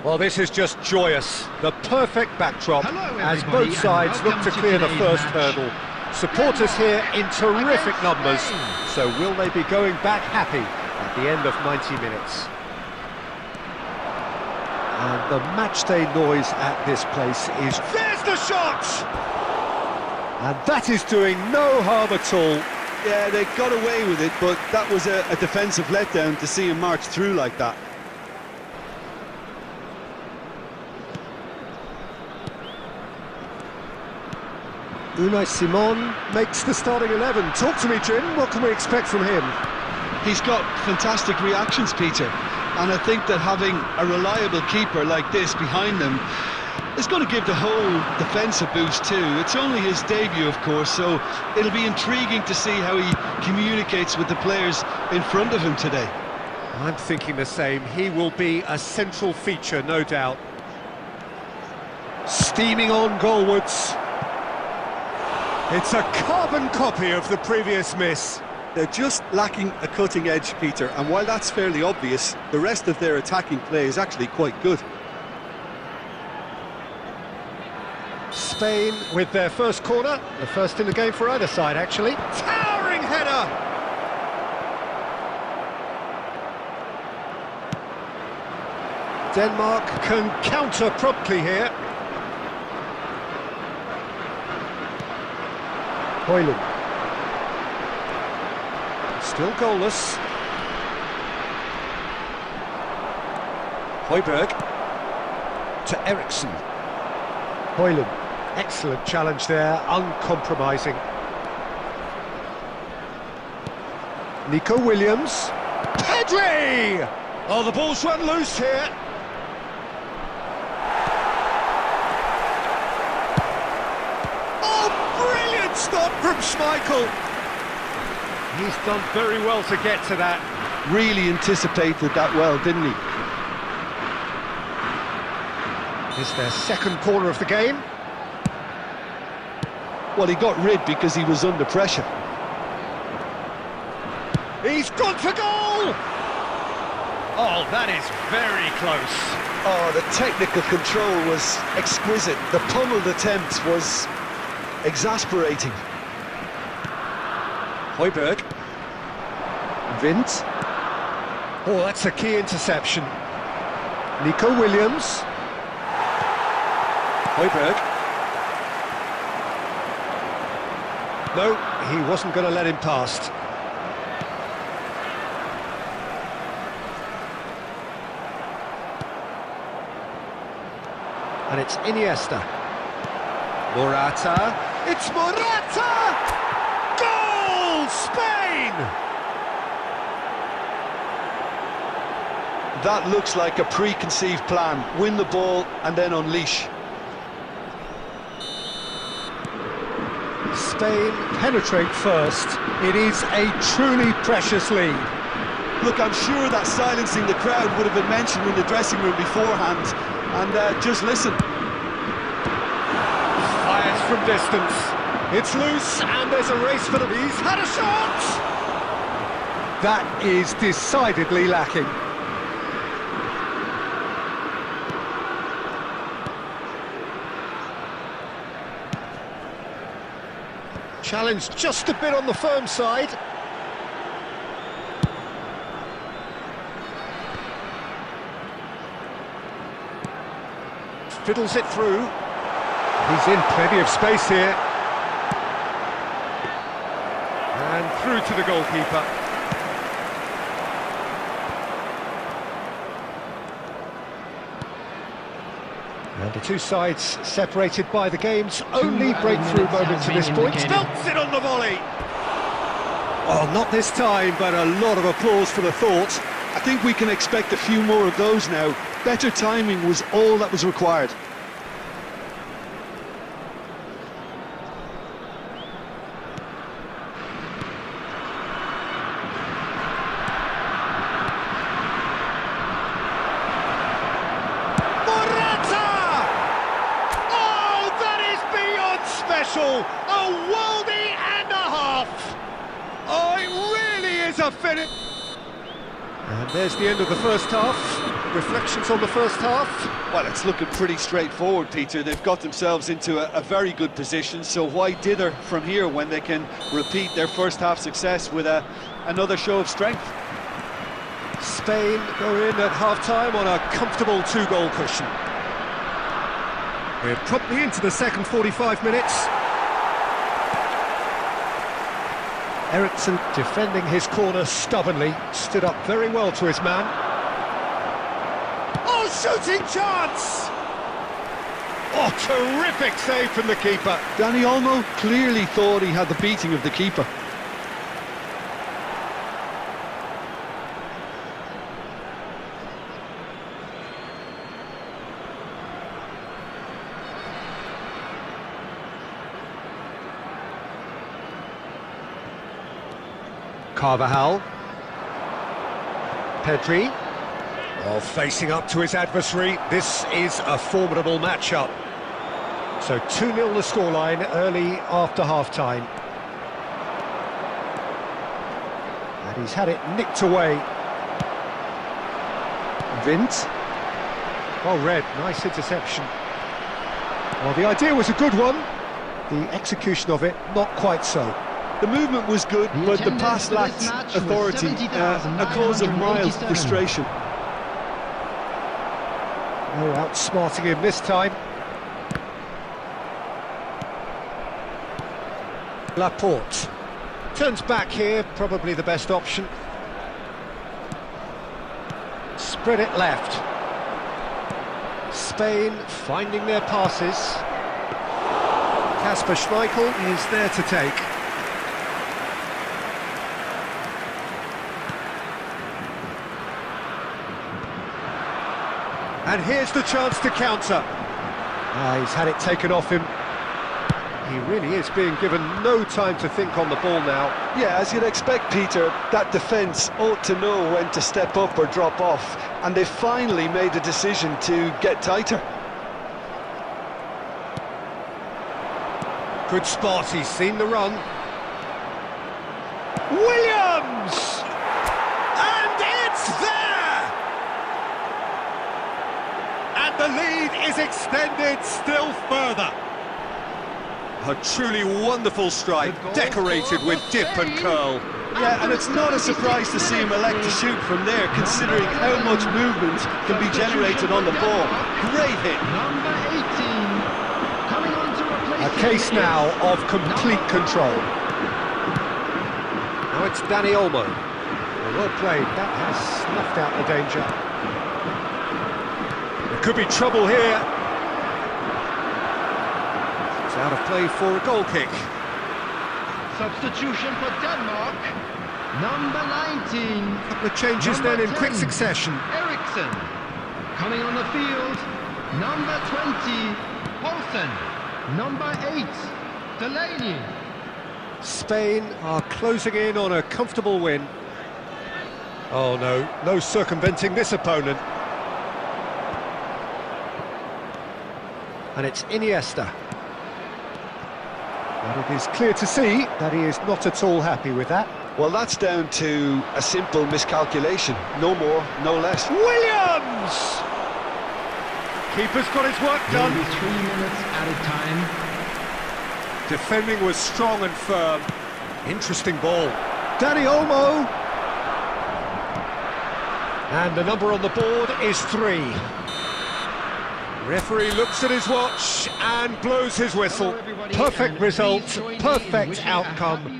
Well, this is just joyous. The perfect backdrop as everybody, both sides look to clear the first match. hurdle. Supporters here in terrific numbers, so will they be going back happy at the end of 90 minutes? And the matchday noise at this place is... There's the shot! And that is doing no harm at all. Yeah, they got away with it, but that was a defensive letdown to see him march through like that. Unai Simon makes the starting 11. Talk to me, Jim. What can we expect from him? He's got fantastic reactions, Peter, and I think that having a reliable keeper like this behind him is going to give the whole defence a boost too. It's only his debut, of course, so it'll be intriguing to see how he communicates with the players in front of him today. I'm thinking the same. He will be a central feature, no doubt. Steaming on goalwards. It's a carbon copy of the previous miss. They're just lacking a cutting edge, Peter, and while that's fairly obvious, the rest of their attacking play is actually quite good. Spain with their first corner, the first in the game for either side, actually. Towering header! Denmark can counter promptly here. Højlund. Still goalless. Højbjerg to Eriksen. Højlund. Excellent challenge there, uncompromising. Nico Williams. Pedri! Oh, the ball's run loose here. Stop from Schmeichel. He's done very well to get to that. Really anticipated that well, didn't he? Is their second corner of the game. Well, he got rid because he was under pressure. He's gone for goal! Oh, that is very close. Oh, the technical control was exquisite. The pummeled attempt was exasperating. Højbjerg. Vint. Oh, that's a key interception. Nico Williams. Højbjerg. No, he wasn't going to let him past. And it's Iniesta. Morata. It's Morata! Goal! Spain! That looks like a preconceived plan. Win the ball and then unleash. Spain penetrate first. It is a truly precious lead. Look, I'm sure that silencing the crowd would have been mentioned in the dressing room beforehand. And just listen. Fires from distance. It's loose and there's a race for the... He's had a shot! That is decidedly lacking. Challenged just a bit on the firm side. Fiddles it through. He's in plenty of space here. And through to the goalkeeper. And the two sides separated by the game's only breakthrough moment to this point. Belts it on the volley! Oh, not this time, but a lot of applause for the thought. I think we can expect a few more of those now. Better timing was all that was required. A worldie and a half! Oh, it really is a finish! And there's the end of the first half. reflections on the first half? Well, it's looking pretty straightforward, Peter. They've got themselves into a very good position, so why dither from here when they can repeat their first half success with another show of strength? Spain go in at half-time on a comfortable 2-goal cushion. We're promptly into the second 45 minutes. Eriksson defending his corner stubbornly, stood up very well to his man. Oh, shooting chance! Oh, terrific save from the keeper. Dani Olmo clearly thought he had the beating of the keeper. Carvajal. Pedri. Oh, facing up to his adversary. This is a formidable matchup. So 2-0 the scoreline early after half-time. And he's had it nicked away. Vint. Well read, nice interception. Well, the idea was a good one. The execution of it, not quite so. The movement was good, but the pass lacked authority, a cause of mild frustration. No outsmarting him this time. Laporte. Turns back here, probably the best option. Spread it left. Spain finding their passes. Kasper Schmeichel is there to take. And here's the chance to counter. He's had it taken off him. He really is being given no time to think on the ball now. Yeah, as you'd expect, Peter, that defence ought to know when to step up or drop off, and they finally made a decision to get tighter. Good spot, he's seen the run. Williams! And it's there! And the lead is extended still further. A truly wonderful strike, decorated with dip and curl. Yeah, and it's not a surprise to see him elect to shoot from there, considering how much movement can be generated on the ball. Great hit. Number 18, coming on to replace A case now of complete control. Now it's Dani Olmo. Well played, that has snuffed out the danger. There could be trouble here. It's out of play for a goal kick. substitution for Denmark. Number 19. Couple of changes then in quick succession. Eriksson. Coming on the field. Number 20. Olsen. Number 8. Delaney. Spain are closing in on a comfortable win. Oh no, no circumventing this opponent. And it's Iniesta. And it is clear to see that he is not at all happy with that. Well, that's down to a simple miscalculation. No more, no less. Williams! Keeper's got his work done. Maybe 3 minutes at a time. Defending was strong and firm. Interesting ball. Dani Olmo. And the number on the board is 3. Referee looks at his watch and blows his whistle. Perfect result, perfect outcome.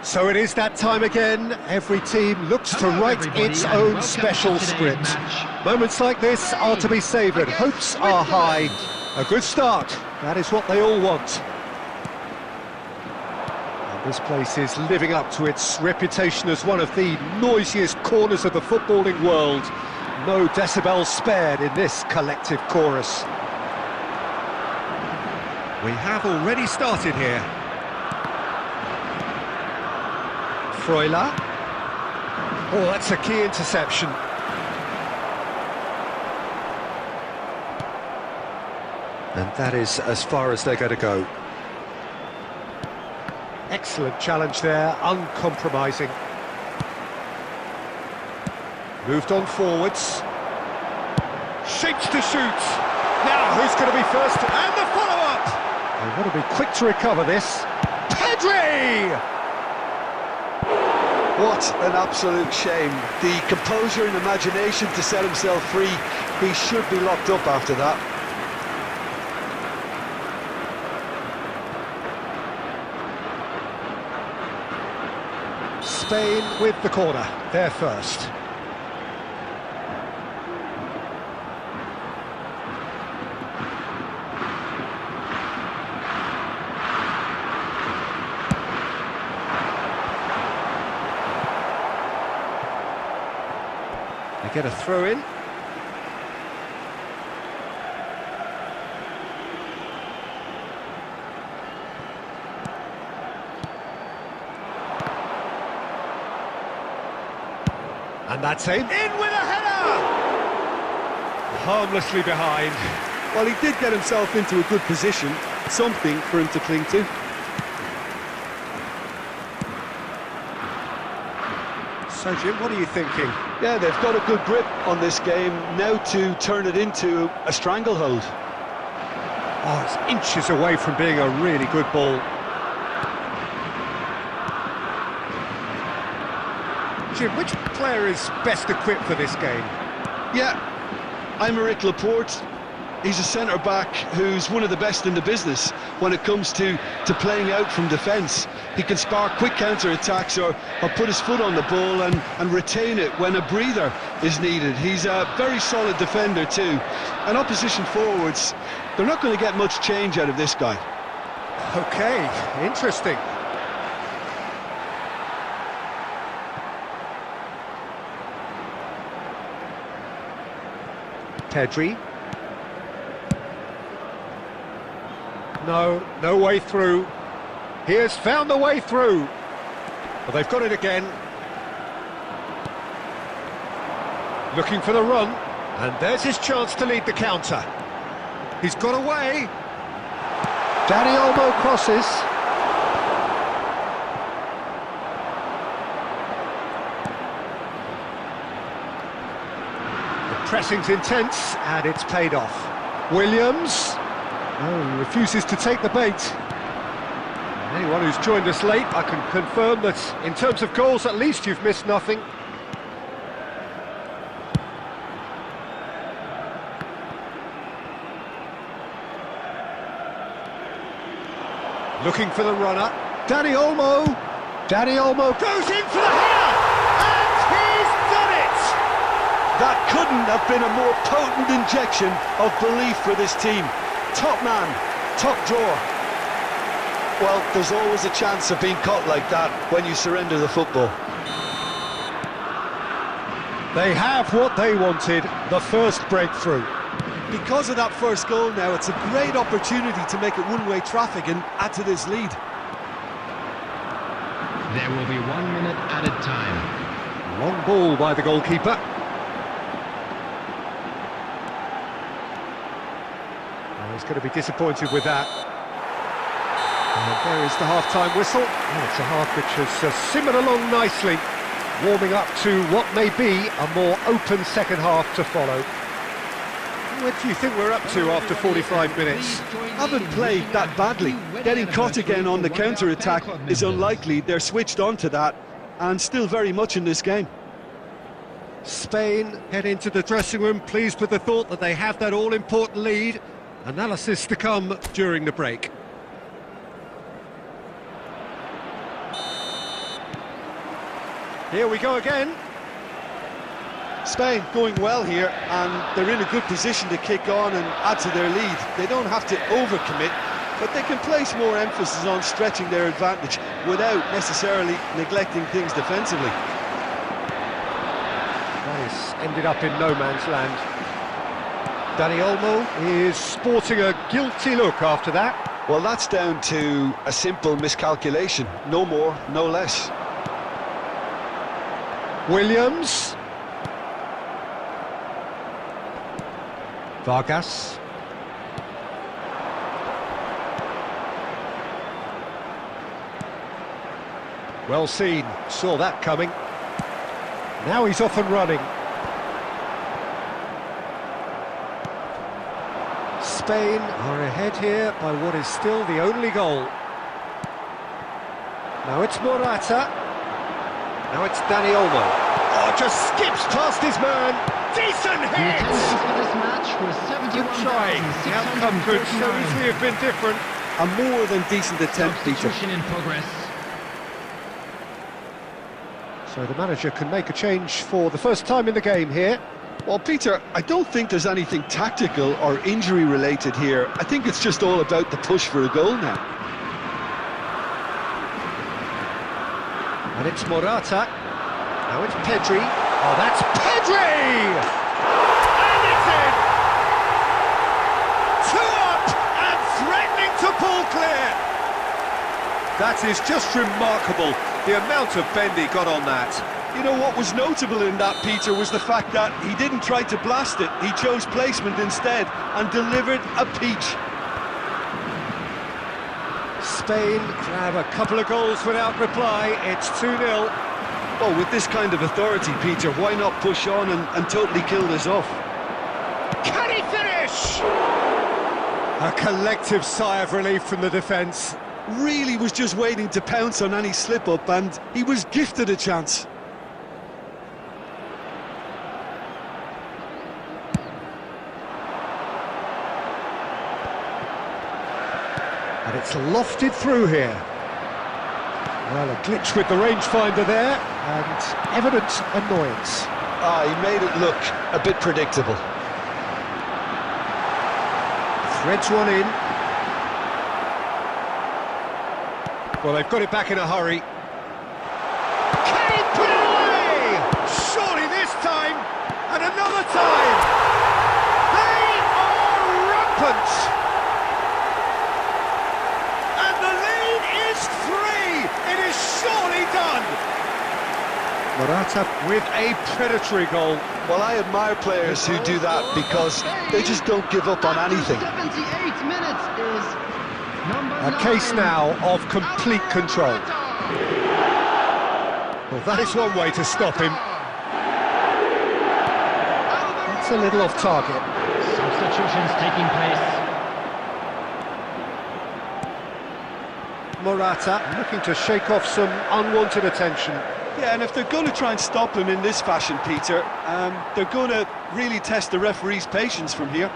So it is that time again. Every team looks to write its own special script. Moments like this are to be savoured. Hopes are high. A good start. That is what they all want. And this place is living up to its reputation as one of the noisiest corners of the footballing world. No decibels spared in this collective chorus. We have already started here. Freuler. Oh, that's a key interception. And that is as far as they're going to go. Excellent challenge there, uncompromising. Moved on forwards. Shapes to shoot. Now, who's going to be first? And the follow-up! They want to be quick to recover this. Pedri! What an absolute shame. The composure and imagination to set himself free. He should be locked up after that. Spain with the corner. They're first. They get a throw in. And that's in with a header! Harmlessly behind. Well, he did get himself into a good position, something for him to cling to. So, Jim, what are you thinking? Yeah, they've got a good grip on this game, now to turn it into a stranglehold. Oh, it's inches away from being a really good ball. Jim, which player is best equipped for this game? Yeah, Aymeric Laporte. He's a centre-back who's one of the best in the business when it comes to playing out from defence. He can spark quick counter-attacks or put his foot on the ball and retain it when a breather is needed. He's a very solid defender too. And opposition forwards, they're not going to get much change out of this guy. Okay, interesting. Pedri. No way through. He has found the way through. Well, they've got it again. Looking for the run. And there's his chance to lead the counter. He's got away. Dani Olmo crosses. The pressing's intense, and it's paid off. Williams. Oh, he refuses to take the bait. Anyone who's joined us late, I can confirm that in terms of goals, at least you've missed nothing. Looking for the runner. Dani Olmo. Dani Olmo goes in for the header! And he's done it! That couldn't have been a more potent injection of belief for this team. Top man, top drawer. Well, there's always a chance of being caught like that when you surrender the football. They have what they wanted, the first breakthrough. Because of that first goal now, it's a great opportunity to make it one-way traffic and add to this lead. There will be 1 minute added time. Long ball by the goalkeeper. He's going to be disappointed with that. And there is the half-time whistle. Oh, it's a half which has simmered along nicely, warming up to what may be a more open second half to follow. What do you think we're up to after 45 minutes? Haven't played that badly. Getting caught again on the counter-attack is unlikely. They're switched on to that and still very much in this game. Spain head into the dressing room pleased with the thought that they have that all-important lead. Analysis to come during the break. Here we go again. Spain going well here, and they're in a good position to kick on and add to their lead. They don't have to overcommit, but they can place more emphasis on stretching their advantage without necessarily neglecting things defensively. That has ended up in no man's land. Dani Olmo is sporting a guilty look after that. Well, that's down to a simple miscalculation. No more, no less. Williams. Vargas. Well seen, saw that coming. Now he's off and running. Spain are ahead here by what is still the only goal. Now it's Morata. Now it's Dani Olmo. Oh, just skips past his man. Decent The hit! attendance for this match was Good try. The outcome could so 71,639. easily have been different. A more than decent attempt, Peter. Substitution in progress. So the manager can make a change for the first time in the game here. Well, Peter, I don't think there's anything tactical or injury-related here. I think it's just all about the push for a goal now. And it's Morata. Now it's Pedri. Oh, that's Pedri! And it's in! 2 up and threatening to pull clear. That is just remarkable, the amount of bend he got on that. You know what was notable in that, Peter, was the fact that he didn't try to blast it. He chose placement instead and delivered a peach. Spain grab a couple of goals without reply. It's 2-0. Well, with this kind of authority, Peter, why not push on and totally kill this off? Can he finish? A collective sigh of relief from the defence. Really was just waiting to pounce on any slip-up, and he was gifted a chance. And it's lofted through here. Well, a glitch with the rangefinder there, and evident annoyance. Ah, he made it look a bit predictable. Threads one in. Well, they've got it back in a hurry. Can he put it away? Surely this time, and another time. They are rampant. And the lead is 3. It is surely done. Morata with a predatory goal. Well, I admire players who do that because they just don't give up on anything. 78 minutes is number A case 9. now of complete control. Well, that is one way to stop him. It's a little off target. Substitutions taking place. Morata looking to shake off some unwanted attention. Yeah, and if they're going to try and stop him in this fashion, Peter, they're going to really test the referee's patience from here.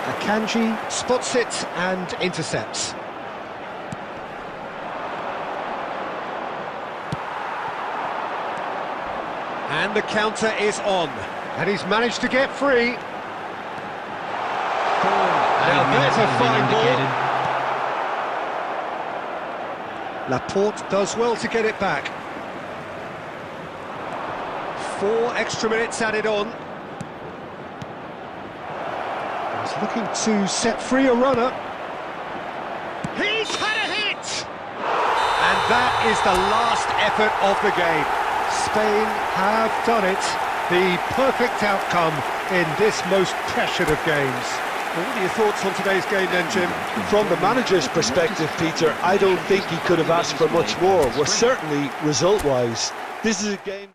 Akanji spots it and intercepts. And the counter is on. And he's managed to get free. Now there's a fine ball. Laporte does well to get it back. 4 extra minutes added on. He's looking to set free a runner. He's had a hit! And that is the last effort of the game. Spain have done it. The perfect outcome in this most pressured of games. What are your thoughts on today's game then, Jim? From the manager's perspective, Peter, I don't think he could have asked for much more. Well, certainly result-wise, this is a game...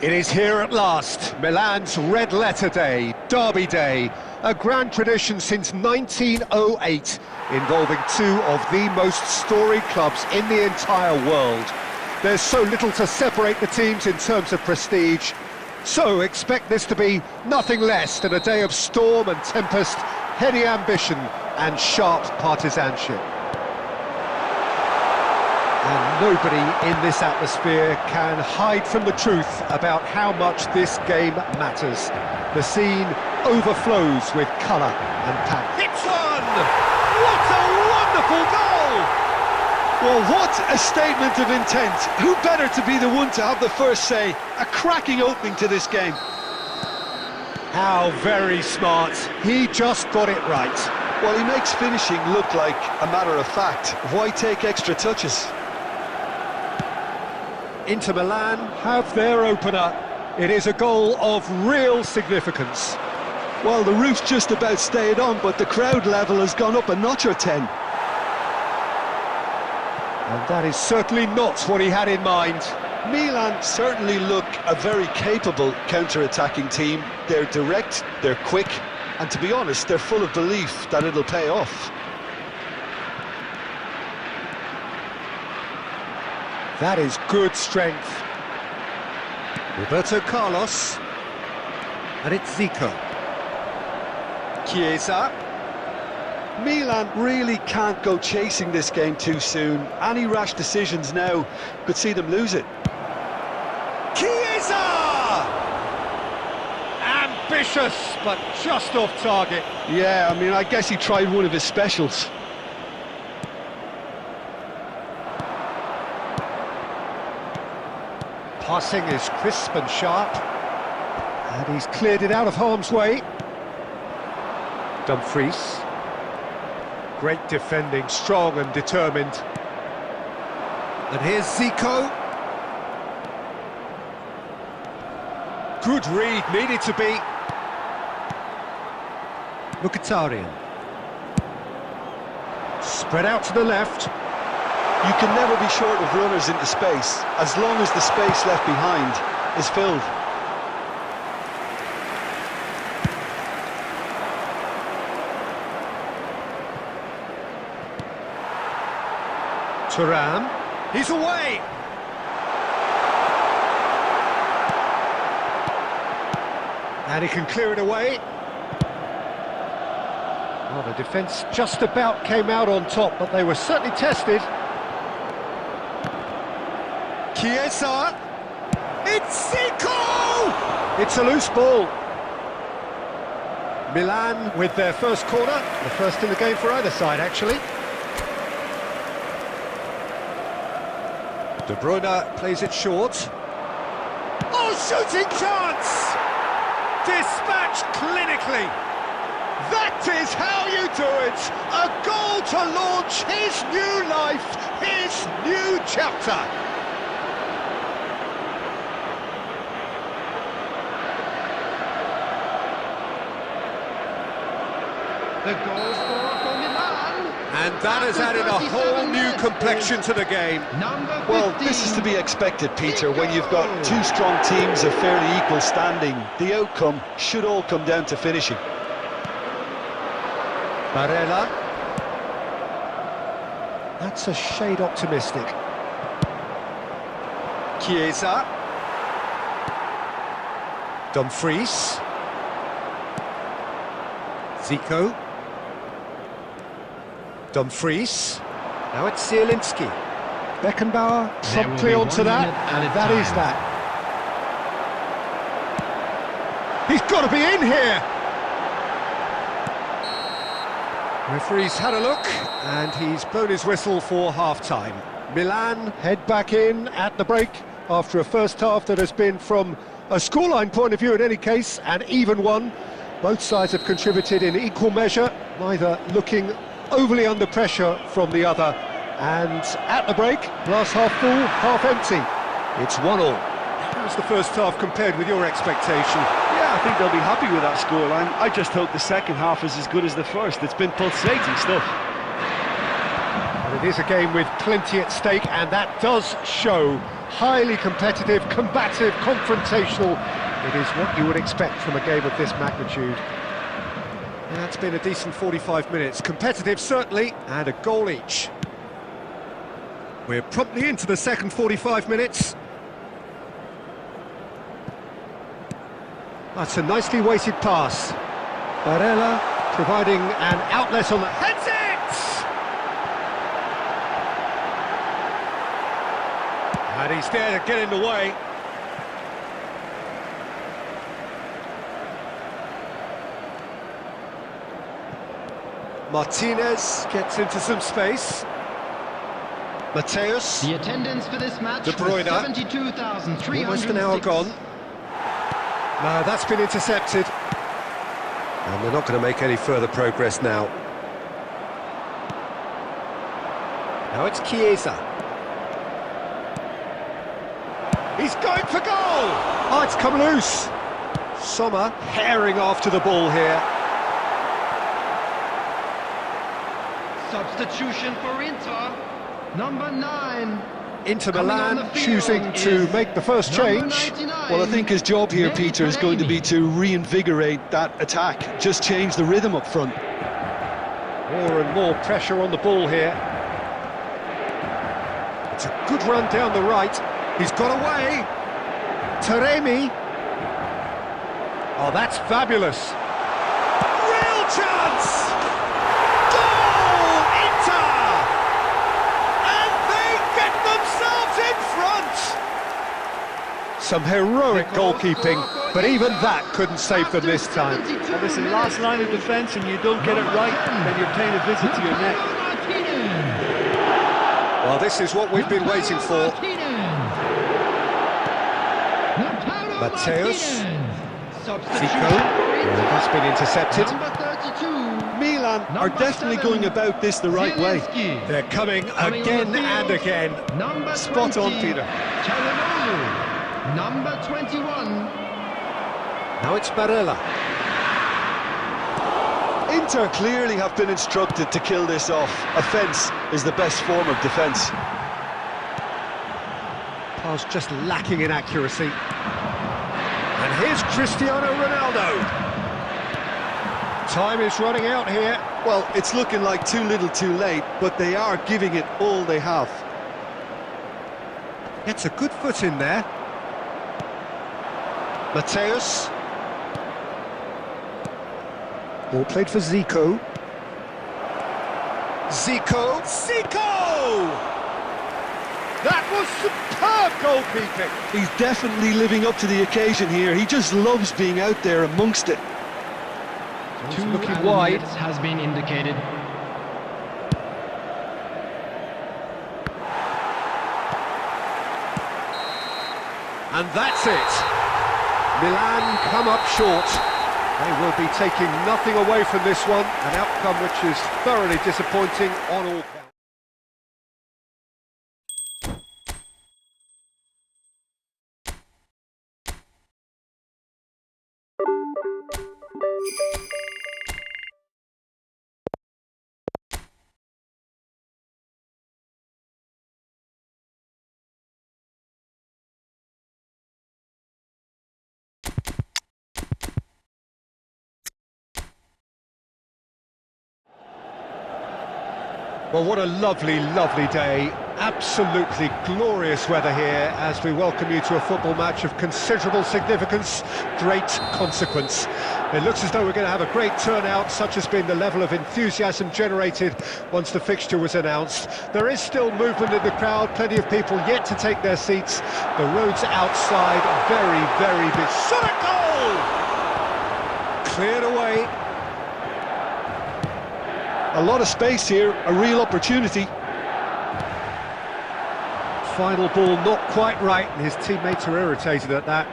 It is here at last, Milan's red letter day, derby day, a grand tradition since 1908, involving two of the most storied clubs in the entire world. There's so little to separate the teams in terms of prestige, so expect this to be nothing less than a day of storm and tempest, heady ambition and sharp partisanship. And nobody in this atmosphere can hide from the truth about how much this game matters. The scene overflows with colour and passion. Hits one! What a wonderful goal! Well, what a statement of intent. Who better to be the one to have the first say? A cracking opening to this game. How very smart. He just got it right. Well, he makes finishing look like a matter of fact. Why take extra touches? Inter Milan have their opener. It is a goal of real significance. Well, the roof's just about stayed on, but the crowd level has gone up a notch or 10. And that is certainly not what he had in mind. Milan certainly look a very capable counter-attacking team. They're direct, they're quick, and to be honest, they're full of belief that it'll pay off. That is good strength. Roberto Carlos. And it's Zico. Chiesa. Milan really can't go chasing this game too soon. Any rash decisions now could see them lose it. Chiesa! Ambitious, but just off target. Yeah, I mean, I guess he tried one of his specials. Passing is crisp and sharp. And he's cleared it out of harm's way. Dumfries. Great defending, strong and determined. And here's Zico. Good read, needed to be. Mkhitaryan. Spread out to the left. You can never be short of runners into space, as long as the space left behind is filled. Thuram. He's away. And he can clear it away. Well, the defence just about came out on top, but they were certainly tested. Chiesa. It's Zico! It's a loose ball. Milan with their first corner, the first in the game for either side, actually. De Bruyne plays it short. Oh, shooting chance! Dispatched clinically. That is how you do it! A goal to launch his new life, his new chapter. The goal scorer for Milan. And that has added a whole new complexion to the game. Number 15. Well, this is to be expected, Peter, when you've got two strong teams of fairly equal standing. The outcome should all come down to finishing. Barella. That's a shade optimistic. Chiesa. Dumfries. Zico. Dumfries. Now it's Zielinski. Beckenbauer promptly onto that, and that is that. He's got to be in here! Referee's had a look, and he's blown his whistle for half-time. Milan head back in at the break after a first half that has been, from a scoreline point of view in any case, an even one. Both sides have contributed in equal measure, neither looking overly under pressure from the other. And at the break, glass half full, half empty. It's 1-1. How's the first half compared with your expectation? Yeah, I think they'll be happy with that scoreline. I just hope the second half is as good as the first. It's been pulsating stuff. But it is a game with plenty at stake, and that does show. Highly competitive, combative, confrontational. It is what you would expect from a game of this magnitude. That's been a decent 45 minutes. Competitive, certainly, and a goal each. We're promptly into the second 45 minutes. That's a nicely weighted pass. Barella providing an outlet on the... Heads it! And he's there to get in the way. Martinez gets into some space. Mateus. The attendance for this match De Bruyne. 72,300. Almost an hour gone. No, that's been intercepted. And they're not going to make any further progress now. Now it's Chiesa. He's going for goal! Oh, it's come loose. Sommer herring after the ball here. Substitution for Inter. Number 9. Inter Milan choosing to make the first change. Well, I think his job here, Peter, is going to be to reinvigorate that attack. Just change the rhythm up front. More and more pressure on the ball here. It's a good run down the right. He's got away. Taremi. Oh, that's fabulous. Real chance! Goal, Inter! And they get themselves in front! Some heroic goalkeeping, but even that couldn't save them this time. Well, listen, last line of defence, and you don't get it right, then you're paying a visit to your net. Well, this is what we've been waiting for. Mateus. Zico. That's been intercepted. Milan are definitely going about this the right way. They're coming again and again. Spot on, Peter. Number 21. Now it's Barella. Inter clearly have been instructed to kill this off. Offence is the best form of defence. Pass just lacking in accuracy. And here's Cristiano Ronaldo. Time is running out here. Well, it's looking like too little too late, but they are giving it all they have. Gets a good foot in there. Mateus. Ball played for Zico. Zico! That was superb goalkeeping! He's definitely living up to the occasion here. He just loves being out there amongst it. He's looking wide. Has been indicated. And that's it. Milan come up short. They will be taking nothing away from this one, an outcome which is thoroughly disappointing on all counts. Well, what a lovely, lovely day. Absolutely glorious weather here as we welcome you to a football match of considerable significance, great consequence. It looks as though we're going to have a great turnout, such has been the level of enthusiasm generated once the fixture was announced. There is still movement in the crowd, plenty of people yet to take their seats. The roads outside, very, very big. Shot at goal! Cleared away. A lot of space here, a real opportunity. Final ball not quite right, and his teammates are irritated at that.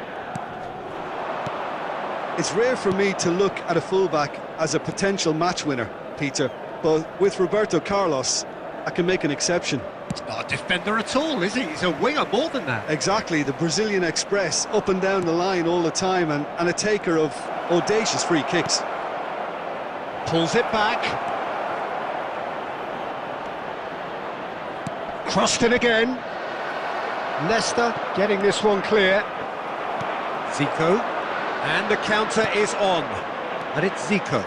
It's rare for me to look at a fullback as a potential match winner, Peter, but with Roberto Carlos, I can make an exception. He's not a defender at all, is he? He's a winger more than that. Exactly, the Brazilian Express, up and down the line all the time, and a taker of audacious free kicks. Pulls it back. Crossed in again. Leicester getting this one clear. Zico. And the counter is on. And it's Zico.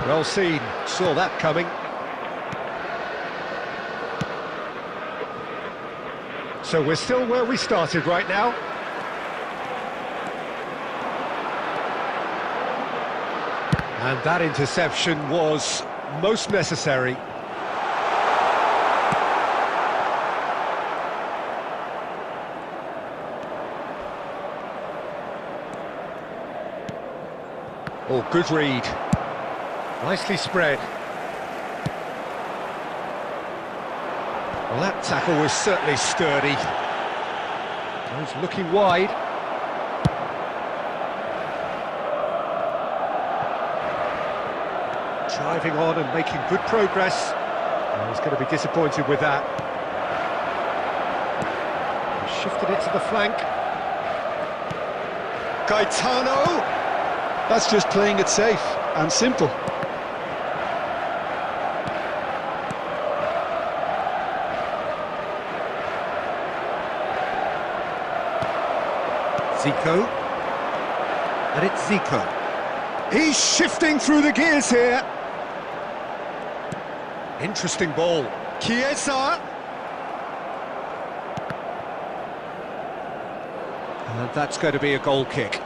Well seen. Saw that coming. So we're still where we started right now. And that interception was most necessary. Oh, good read. Nicely spread. Well, that tackle was certainly sturdy. He's looking wide. Driving on and making good progress. Oh, he's going to be disappointed with that. He's shifted it to the flank. Gaetano! That's just playing it safe and simple. Zico. And it's Zico. He's shifting through the gears here. Interesting ball. Chiesa. And that's going to be a goal kick.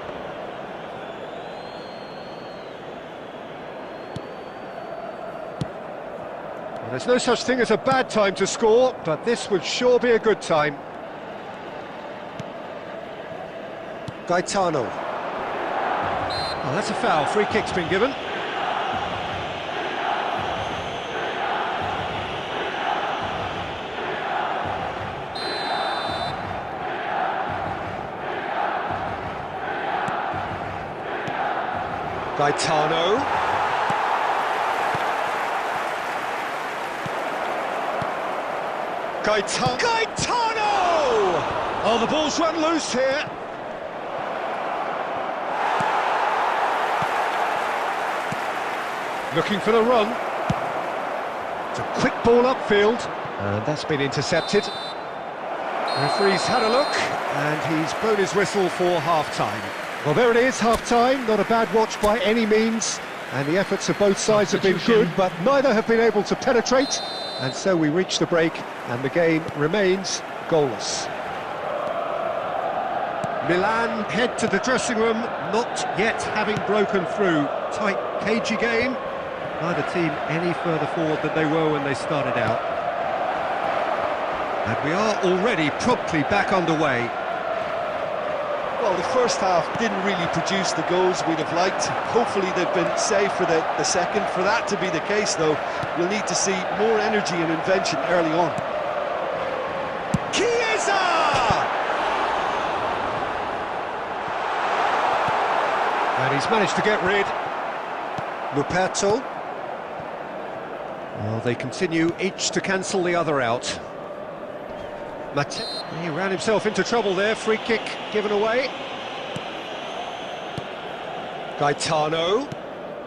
Well, there's no such thing as a bad time to score, but this would sure be a good time. Gaetano. Oh, that's a foul. Free kick's been given. Gaetano. Gaetano! Oh, the ball's run loose here. Looking for the run. It's a quick ball upfield. And that's been intercepted. The referee's had a look, and he's blown his whistle for half-time. Well, there it is, half-time. Not a bad watch by any means. And the efforts of both sides have been good, but neither have been able to penetrate. And so we reach the break, and the game remains goalless. Milan head to the dressing room, not yet having broken through. Tight, cagey game. Neither team any further forward than they were when they started out. And we are already promptly back underway. Well, the first half didn't really produce the goals we'd have liked. Hopefully they've been saved for the second. For that to be the case, though, we'll need to see more energy and invention early on. Chiesa! And he's managed to get rid. Luperto. Well, they continue each to cancel the other out. He ran himself into trouble there, free kick given away. Gaetano,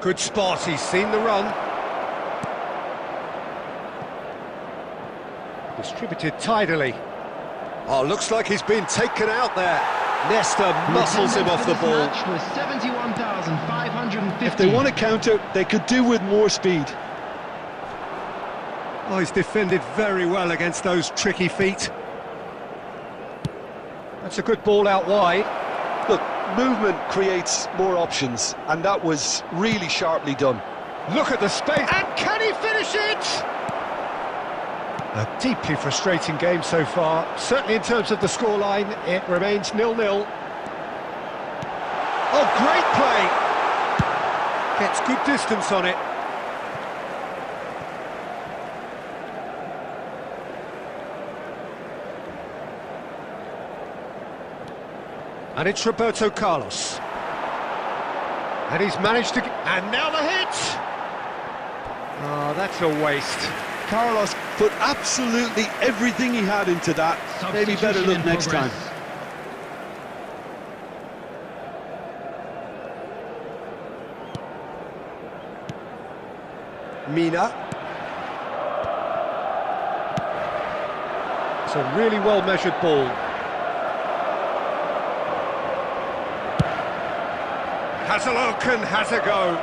good spot, he's seen the run. Distributed tidily. Oh, looks like he's been taken out there. Nesta muscles him off the ball. Was 71,550. If they want to counter, they could do with more speed. Oh, he's defended very well against those tricky feet. That's a good ball out wide. Look, movement creates more options, and that was really sharply done. Look at the space, and can he finish it? A deeply frustrating game so far. Certainly in terms of the scoreline, it remains 0-0. Oh, great play! Gets good distance on it. And it's Roberto Carlos. And he's managed to... And now the hit! Oh, that's a waste. Carlos put absolutely everything he had into that. Maybe better look next time. Mina. It's a really well-measured ball. Has a look and has a go.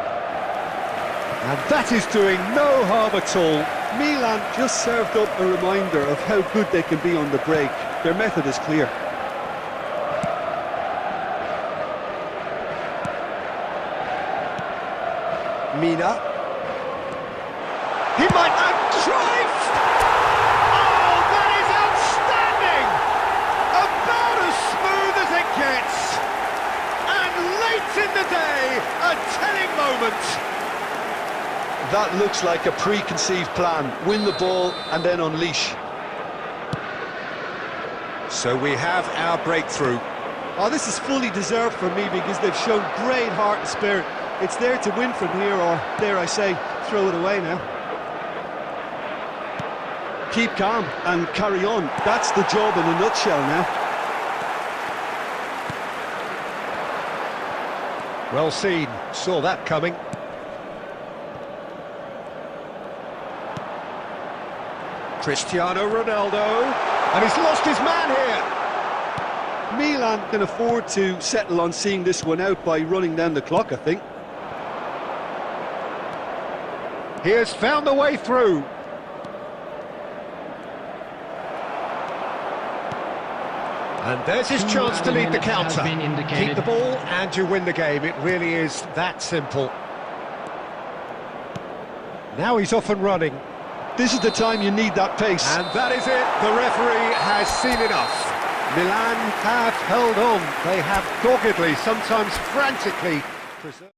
And that is doing no harm at all. Milan just served up a reminder of how good they can be on the break. Their method is clear. Mina. He might... And Cruyff! Oh, that is outstanding! About as smooth as it gets. And late in the day, a telling moment. That looks like a preconceived plan. Win the ball and then unleash. So we have our breakthrough. Oh, this is fully deserved for me because they've shown great heart and spirit. It's there to win from here, or dare I say, throw it away now. Keep calm and carry on. That's the job in a nutshell now. Well seen, saw that coming. Cristiano Ronaldo, and he's lost his man here. Milan can afford to settle on seeing this one out by running down the clock, I think. He has found the way through. And there's his chance to lead the counter. Keep the ball and you win the game. It really is that simple. Now he's off and running. This is the time you need that pace. And that is it. The referee has seen enough. Milan have held on. They have doggedly, sometimes frantically preserved.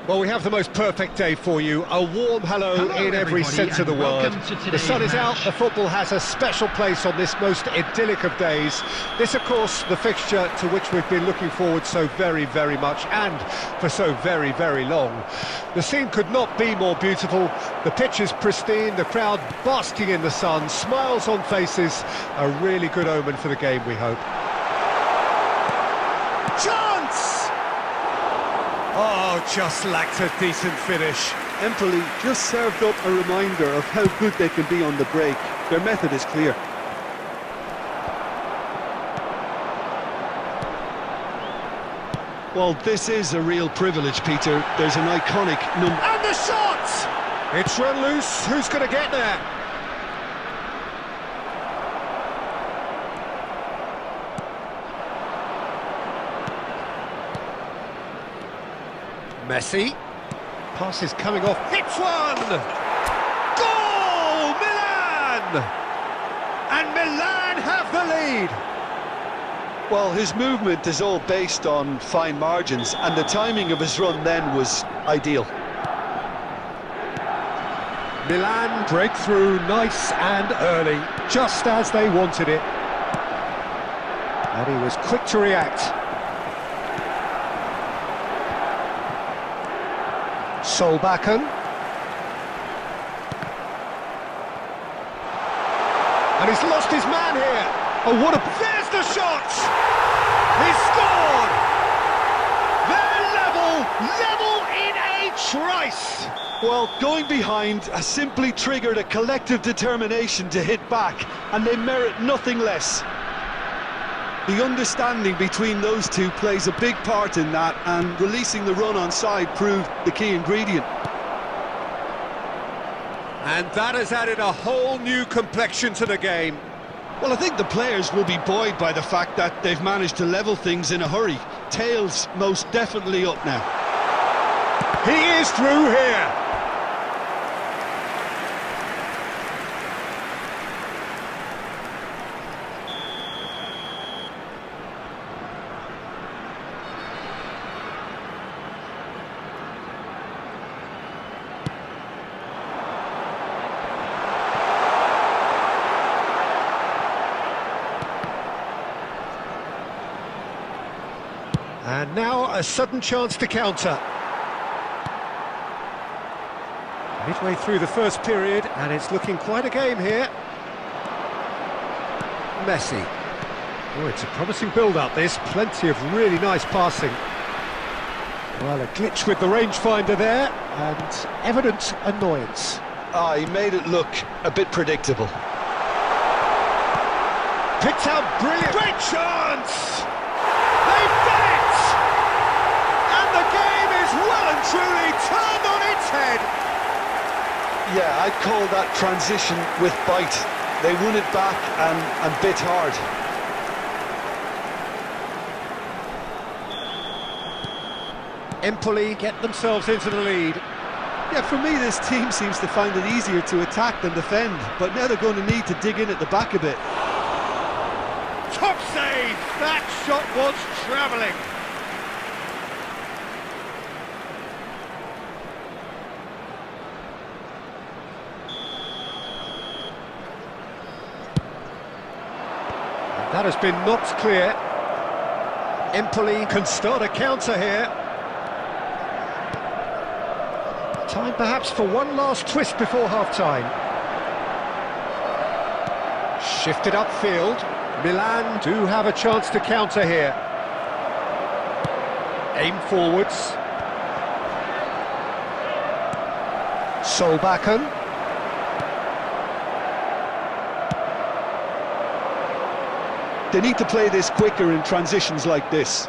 Well, we have the most perfect day for you. A warm hello in every everybody, sense of the and word. welcome to The today's sun is out, match. the football has a special place on this most idyllic of days. This, of course, the fixture to which we've been looking forward so very, very much, and for so very, very long. The scene could not be more beautiful. The pitch is pristine, the crowd basking in the sun, smiles on faces. A really good omen for the game, we hope. Chance! Oh, just lacked a decent finish. Empoli just served up a reminder of how good they can be on the break. Their method is clear. Well, this is a real privilege, Peter. There's an iconic number. And the shot! It's run loose. Who's going to get there? Messi. Pass is coming off. Hits one! Goal! Milan! And Milan have the lead. Well, his movement is all based on fine margins, and the timing of his run then was ideal. Milan breakthrough, nice and early, just as they wanted it. And he was quick to react. Solbakken. And he's lost his man here. Oh, what a... There's the shot! He scored! They're level in a trice! Well, going behind has simply triggered a collective determination to hit back, and they merit nothing less. The understanding between those two plays a big part in that, and releasing the run on side proved the key ingredient. And that has added a whole new complexion to the game. Well, I think the players will be buoyed by the fact that they've managed to level things in a hurry. Tails most definitely up now. He is through here. And now a sudden chance to counter. Midway through the first period, and it's looking quite a game here. Messi. Oh, it's a promising build-up, this. Plenty of really nice passing. Well, a glitch with the rangefinder there, and evident annoyance. Ah, he made it look a bit predictable. Picked out brilliant. Great chance! They've done it! And the game is well and truly turned on its head. Yeah, I'd call that transition with bite. They won it back and bit hard. Empoli get themselves into the lead. Yeah, for me, this team seems to find it easier to attack than defend, but now they're going to need to dig in at the back a bit. Top save! That shot was travelling. That has been knocked clear. Empoli can start a counter here. Time perhaps for one last twist before half-time. Shifted upfield. Milan do have a chance to counter here. Aim forwards. Solbakken. They need to play this quicker in transitions like this.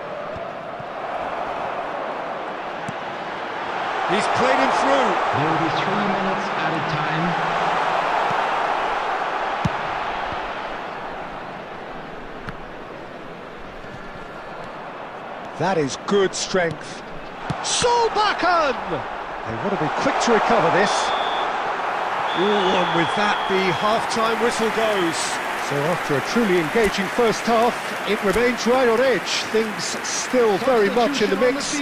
He's played him through. There will be 3 minutes added time. That is good strength. Solbakken! They want to be quick to recover this. Ooh, and with that, the half-time whistle goes. So after a truly engaging first half, it remains right on edge. Things still very much in the mix.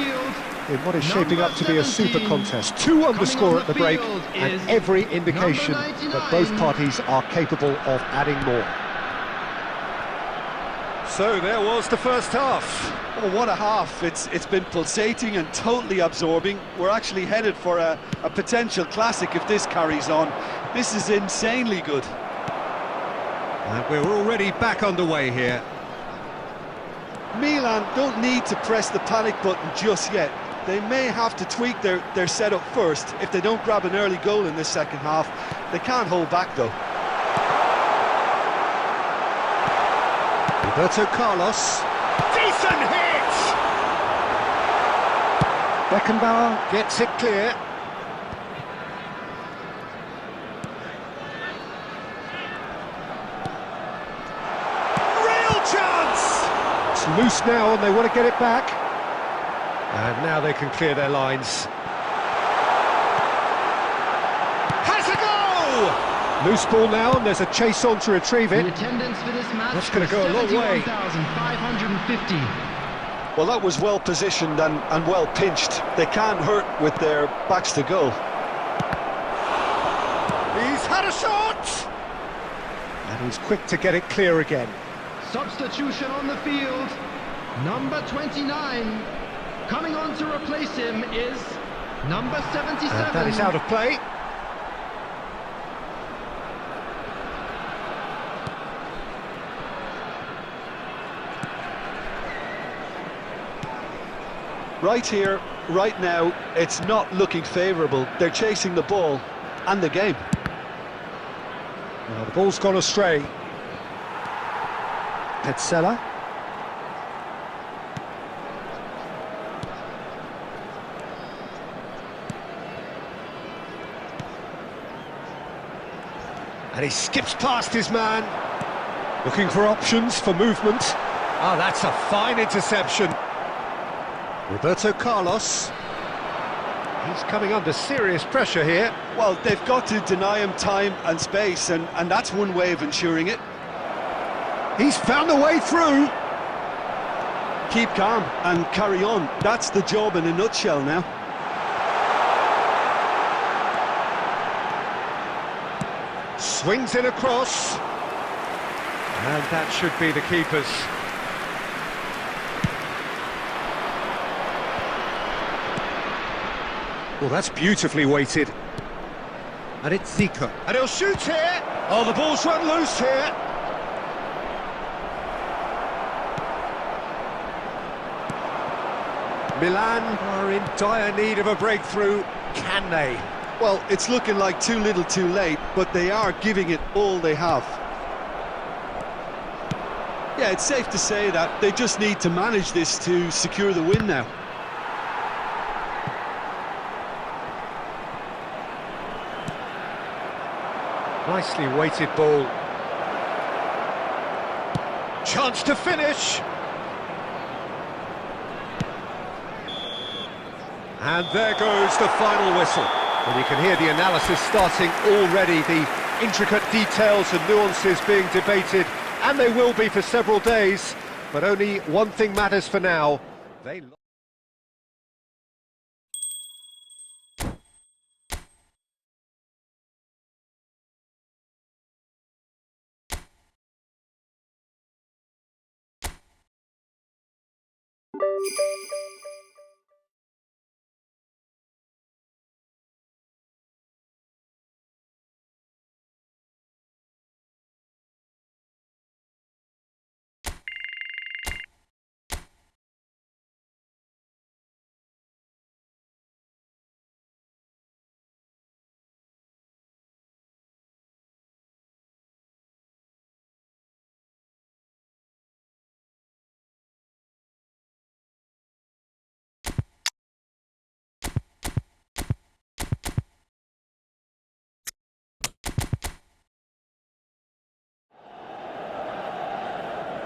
in what is shaping up to be a super contest. 2 on the score at the break, and every indication that both parties are capable of adding more. So there was the first half. Oh, what a half. It's been pulsating and totally absorbing. We're actually headed for a potential classic if this carries on. This is insanely good. And we're already back underway here. Milan don't need to press the panic button just yet. They may have to tweak their setup first. If they don't grab an early goal in this second half, they can't hold back though. Roberto Carlos. Decent hit! Beckenbauer gets it clear. Real chance! It's loose now and they want to get it back. And now they can clear their lines. Has a goal! Loose ball now, and there's a chase on to retrieve it. The attendance for this match. That's going to go a long way. 71,550. Well, that was well positioned and well pinched. They can't hurt with their backs to goal. He's had a shot! And he's quick to get it clear again. Substitution on the field. Number 29. Coming on to replace him is number 77. And that is out of play. Right here, right now, it's not looking favourable. They're chasing the ball and the game. Well, the ball's gone astray. Petzela. And he skips past his man. Looking for options for movement. Oh, that's a fine interception. Roberto Carlos. He's coming under serious pressure here. Well, they've got to deny him time and space, and that's one way of ensuring it. He's found a way through. Keep calm and carry on. That's the job in a nutshell now. Swings it across. And that should be the keeper's. Well, that's beautifully weighted. And it's Zico. And he'll shoot here. Oh, the ball's run loose here. Milan are in dire need of a breakthrough. Can they? Well, it's looking like too little too late, but they are giving it all they have. Yeah, it's safe to say that they just need to manage this to secure the win now. Nicely weighted ball. Chance to finish. And there goes the final whistle. And you can hear the analysis starting already, the intricate details and nuances being debated, and they will be for several days. But only one thing matters for now. They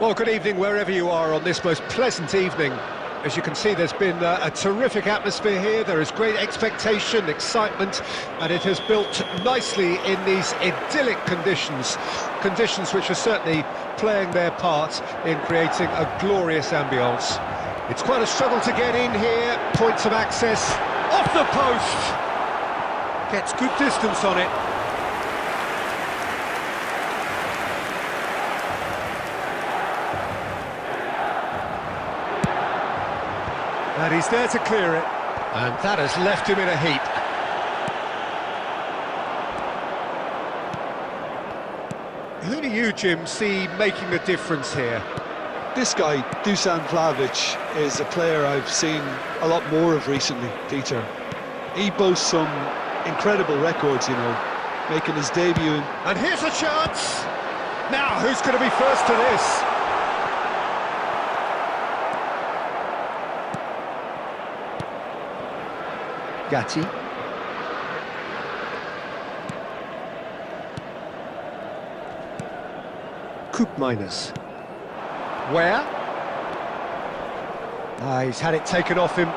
Well, good evening wherever you are on this most pleasant evening. As you can see, there's been a terrific atmosphere here. There is great expectation, excitement, and it has built nicely in these idyllic conditions. Conditions which are certainly playing their part in creating a glorious ambience. It's quite a struggle to get in here. Points of access off the post. Gets good distance on it. And he's there to clear it. And that has left him in a heap. Who do you, Jim, see making the difference here? This guy, Dusan Vlahovic, is a player I've seen a lot more of recently, Peter. He boasts some incredible records, you know, making his debut. And here's a chance! Now, who's going to be first to this? Gatti. Koopmeiners. Where? He's had it taken off him.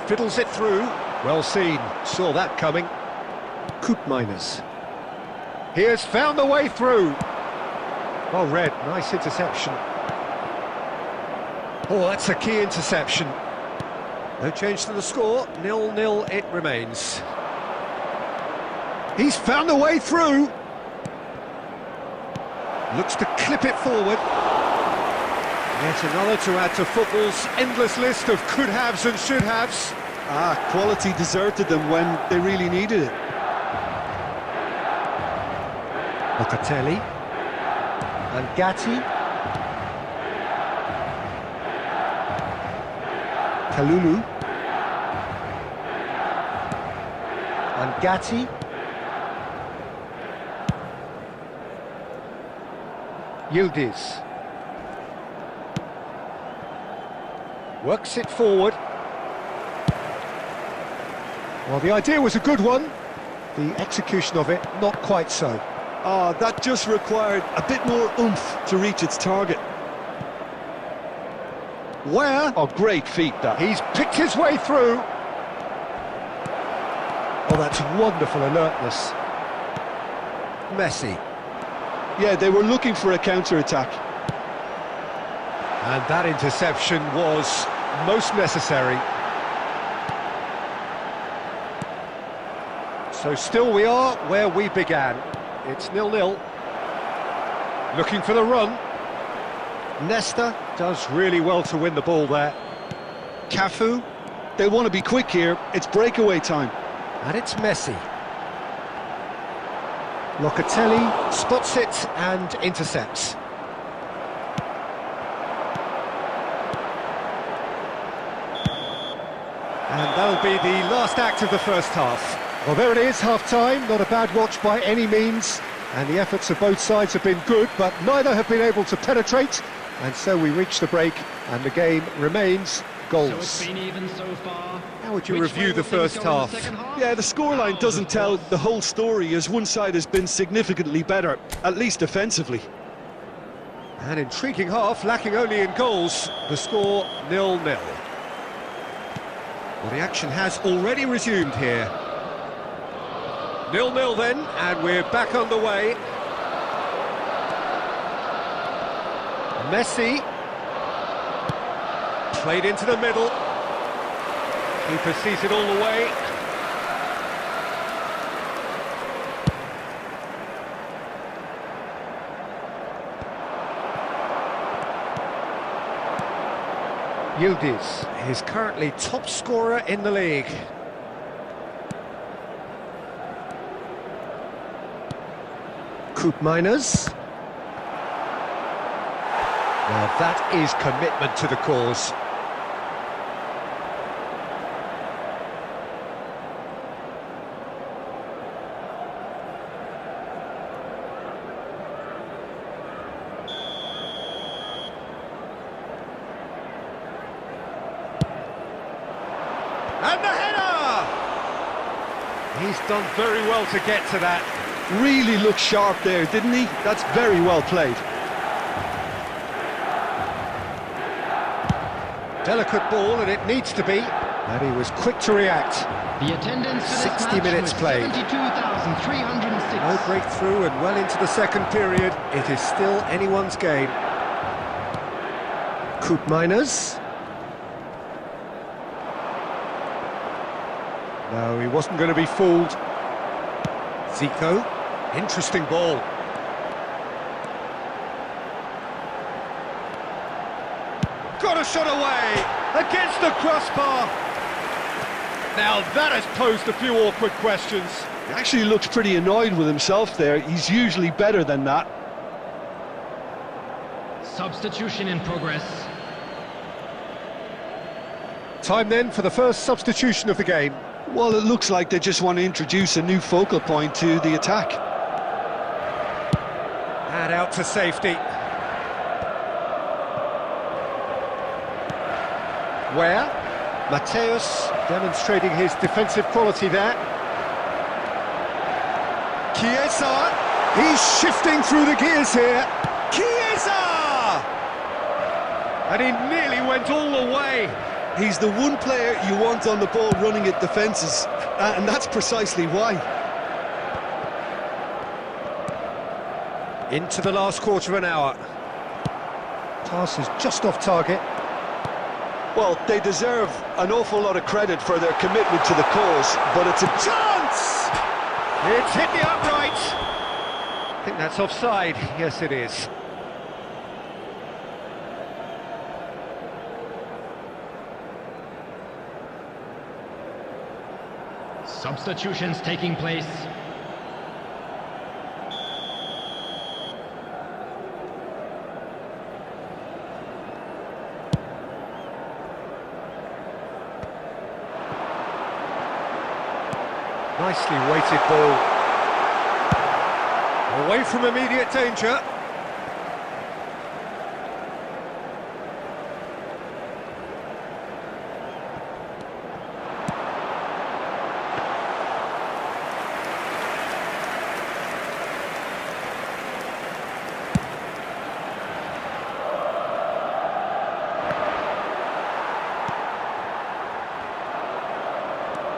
Fiddles it through. Well seen. Saw that coming. Koopmeiners. He has found the way through. Oh, Red, nice interception. Oh, that's a key interception. No change to the score. 0-0 it remains. He's found the way through. Looks to clip it forward. Yet another to add to football's endless list of could-haves and should-haves. Quality deserted them when they really needed it. Locatelli. And Gatti. Kalulu. And Gatti. Yildiz. Works it forward. Well, the idea was a good one. The execution of it, not quite so. That just required a bit more oomph to reach its target. Where? Oh, great feat, that. He's picked his way through. Oh, that's wonderful alertness. Messi. Yeah, they were looking for a counter-attack. And that interception was most necessary. So still we are where we began. It's 0-0. Looking for the run. Nesta does really well to win the ball there. Cafu, they want to be quick here. It's breakaway time. And it's Messi. Locatelli spots it and intercepts. And that'll be the last act of the first half. Well, there it is, half-time. Not a bad watch by any means. And the efforts of both sides have been good, but neither have been able to penetrate. And so we reach the break, and the game remains goals. So it's been even so far. How would you review the first half? Yeah, the scoreline doesn't tell the whole story, as one side has been significantly better, at least defensively. An intriguing half, lacking only in goals. The score 0-0. Well, the action has already resumed here. 0-0 then, and we're back underway. Messi. Played into the middle. Keeper sees it all the way. Yildiz is currently top scorer in the league. Koopmeiners. Well, that is commitment to the cause. And the header! He's done very well to get to that. Really looked sharp there, didn't he? That's very well played. Delicate ball, and it needs to be. And he was quick to react. The attendance for this 60 match minutes was played. 72,306. No breakthrough, and well into the second period. It is still anyone's game. Miners. No, he wasn't going to be fooled. Zico, interesting ball. Got a shot away, against the crossbar. Now that has posed a few awkward questions. He actually looks pretty annoyed with himself there. He's usually better than that. Substitution in progress. Time then for the first substitution of the game. Well, it looks like they just want to introduce a new focal point to the attack. And out to safety. Where? Mateus demonstrating his defensive quality there. Chiesa! He's shifting through the gears here. Chiesa! And he nearly went all the way. He's the one player you want on the ball running at defences, and that's precisely why. Into the last quarter of an hour. Pass is just off target. Well, they deserve an awful lot of credit for their commitment to the cause, but it's a Chance! It's hit the upright. I think that's offside. Yes, it is. Substitutions taking place. Nicely weighted ball. Away from immediate danger.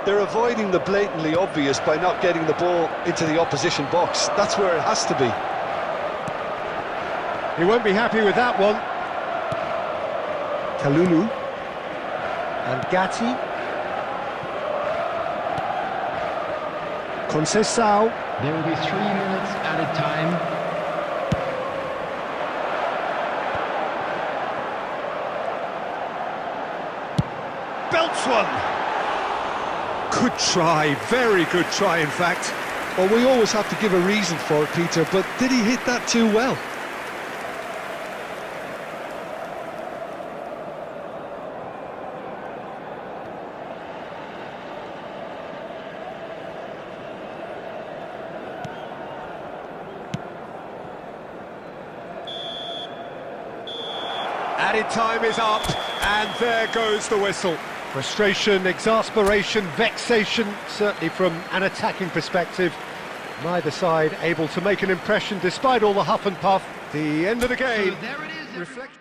They're avoiding the blatantly obvious by not getting the ball into the opposition box. That's where it has to be. He won't be happy with that one. Kalulu. And Gatti. Conceição. There will be 3 minutes added time. Belts one. Good try, very good try in fact. Well, we always have to give a reason for it, Peter, but did he hit that too well? Added time is up, and there goes the whistle. Frustration, exasperation, vexation, certainly from an attacking perspective. Neither side able to make an impression despite all the huff and puff. The end of the game. So there it is. Reflect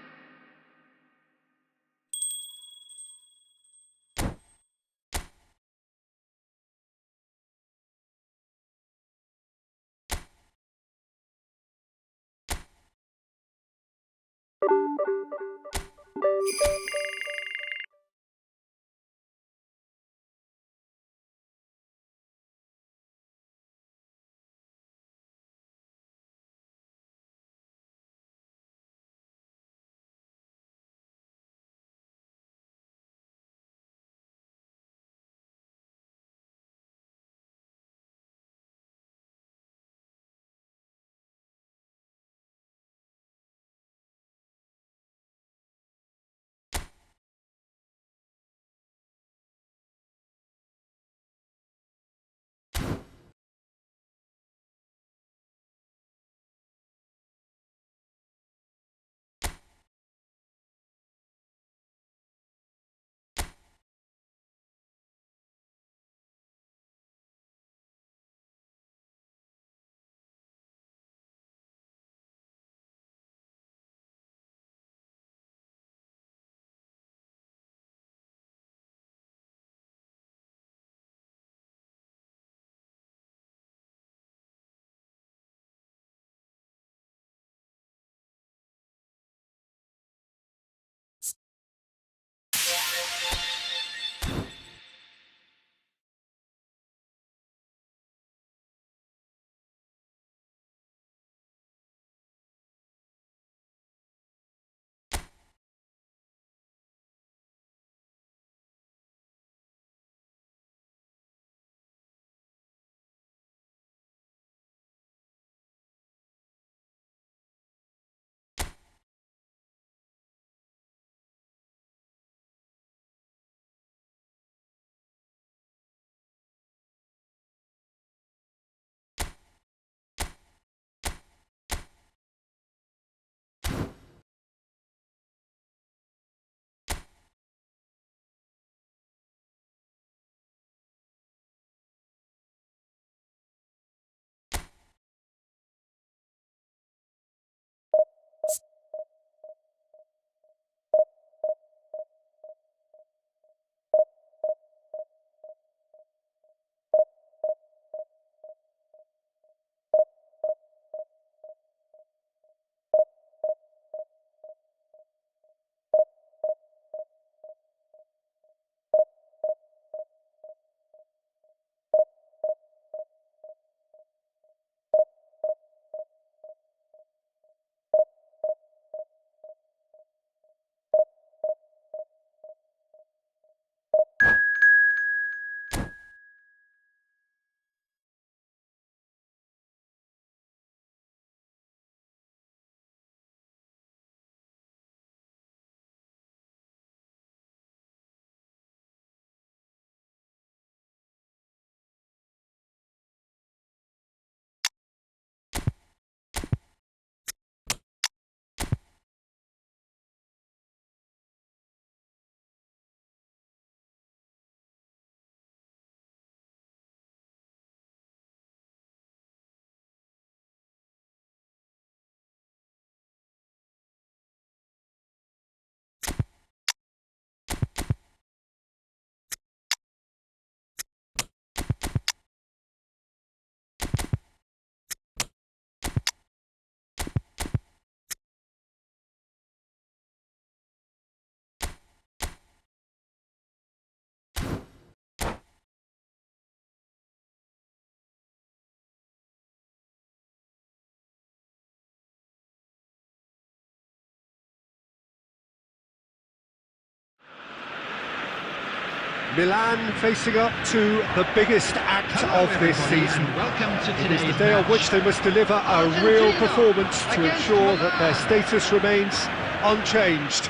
Milan facing up to the biggest act of this season. Welcome to It is today's the day on match. which they must deliver a real performance to ensure that their status remains unchanged.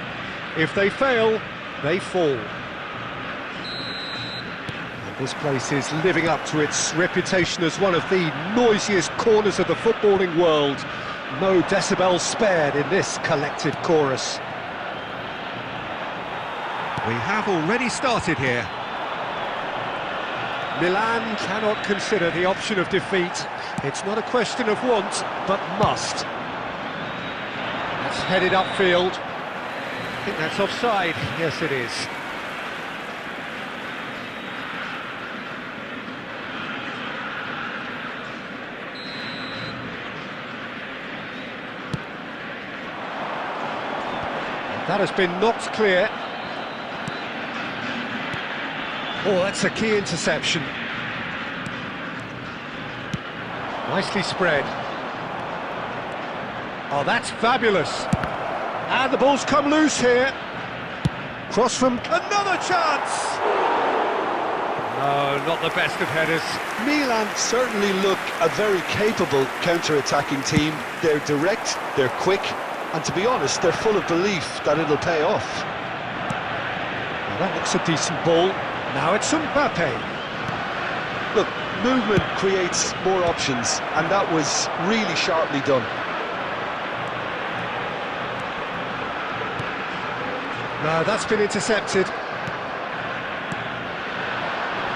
If they fail, they fall. And this place is living up to its reputation as one of the noisiest corners of the footballing world. No decibels spared in this collective chorus. We have already started here. Milan cannot consider the option of defeat. It's not a question of want, but must. That's headed upfield. I think that's offside. Yes, it is. That has been knocked clear. Oh, that's a key interception. Nicely spread. Oh, that's fabulous. And the ball's come loose here. Cross from... Another chance! No, not the best of headers. Milan certainly look a very capable counter-attacking team. They're direct, they're quick, and to be honest, they're full of belief that it'll pay off. Well, that looks a decent ball. Now it's Mbappe. Look, movement creates more options, and that was really sharply done. No, that's been intercepted.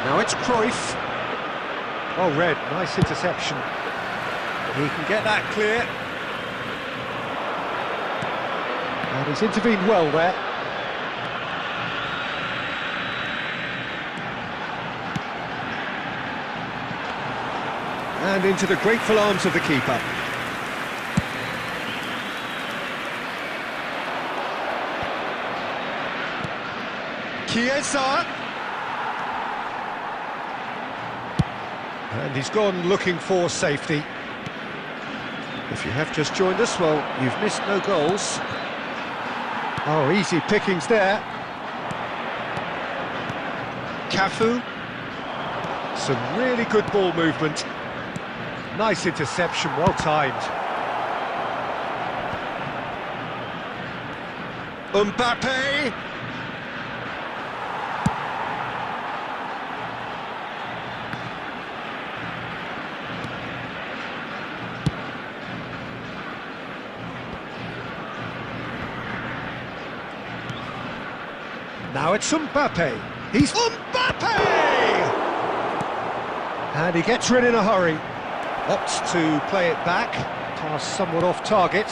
Now it's Cruyff. Oh, Red, nice interception. He can get that clear. And he's intervened well there. And into the grateful arms of the keeper. Chiesa. And he's gone looking for safety. If you have just joined us, well, you've missed no goals. Oh, easy pickings there. Cafu. Some really good ball movement. Nice interception, well timed. Mbappe. Now it's Mbappe. He's Mbappe! And he gets rid in a hurry. Opts to play it back. Pass somewhat off target.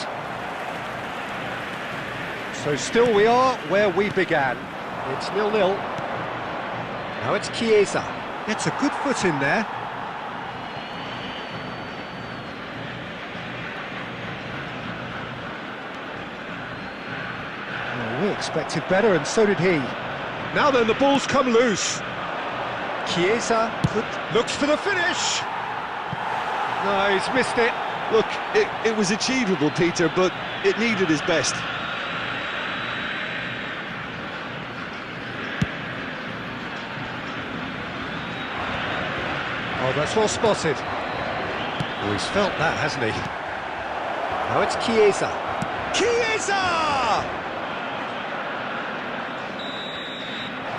So still we are where we began. It's 0-0. Now it's Chiesa. Gets a good foot in there. Well, we expected better, and so did he. Now then, the ball's come loose. Chiesa looks for the finish. No, he's missed it. Look, it was achievable, Peter, but it needed his best. Oh, that's well spotted. Oh, he's felt that, hasn't he? Now it's Chiesa. Chiesa!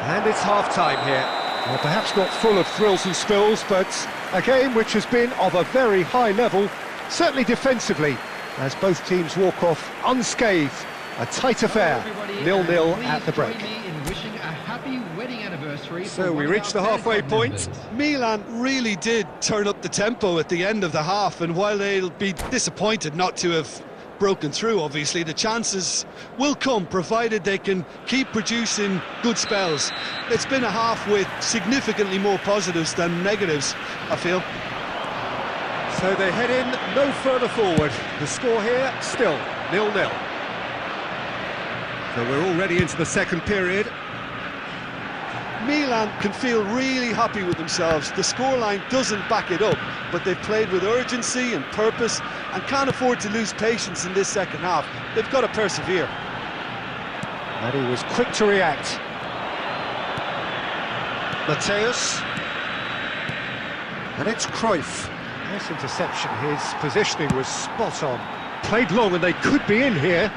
And it's half-time here. Well, perhaps not full of thrills and spills, but a game which has been of a very high level, certainly defensively, as both teams walk off unscathed. A tight affair, 0-0 at the break. So we reach the halfway point. Milan really did turn up the tempo at the end of the half, and while they'll be disappointed not to have broken through, obviously, the chances will come, provided they can keep producing good spells. It's been a half with significantly more positives than negatives, I feel. So they head in no further forward. The score here, still 0-0. So we're already into the second period. Milan can feel really happy with themselves. The scoreline doesn't back it up, but they've played with urgency and purpose and can't afford to lose patience in this second half. They've got to persevere. And he was quick to react. Mateus. And it's Cruyff. Nice interception, his positioning was spot on. Played long and they could be in here.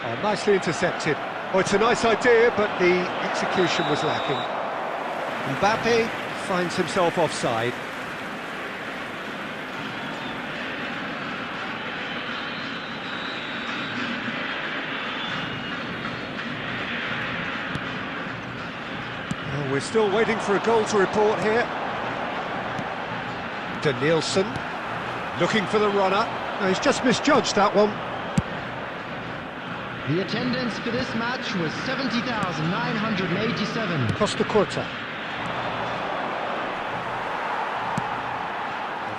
Oh, nicely intercepted. Oh, it's a nice idea, but the execution was lacking. Mbappe finds himself offside. Oh, we're still waiting for a goal to report here. Danielson looking for the runner. No, he's just misjudged that one. The attendance for this match was 70,987. Costa Curta.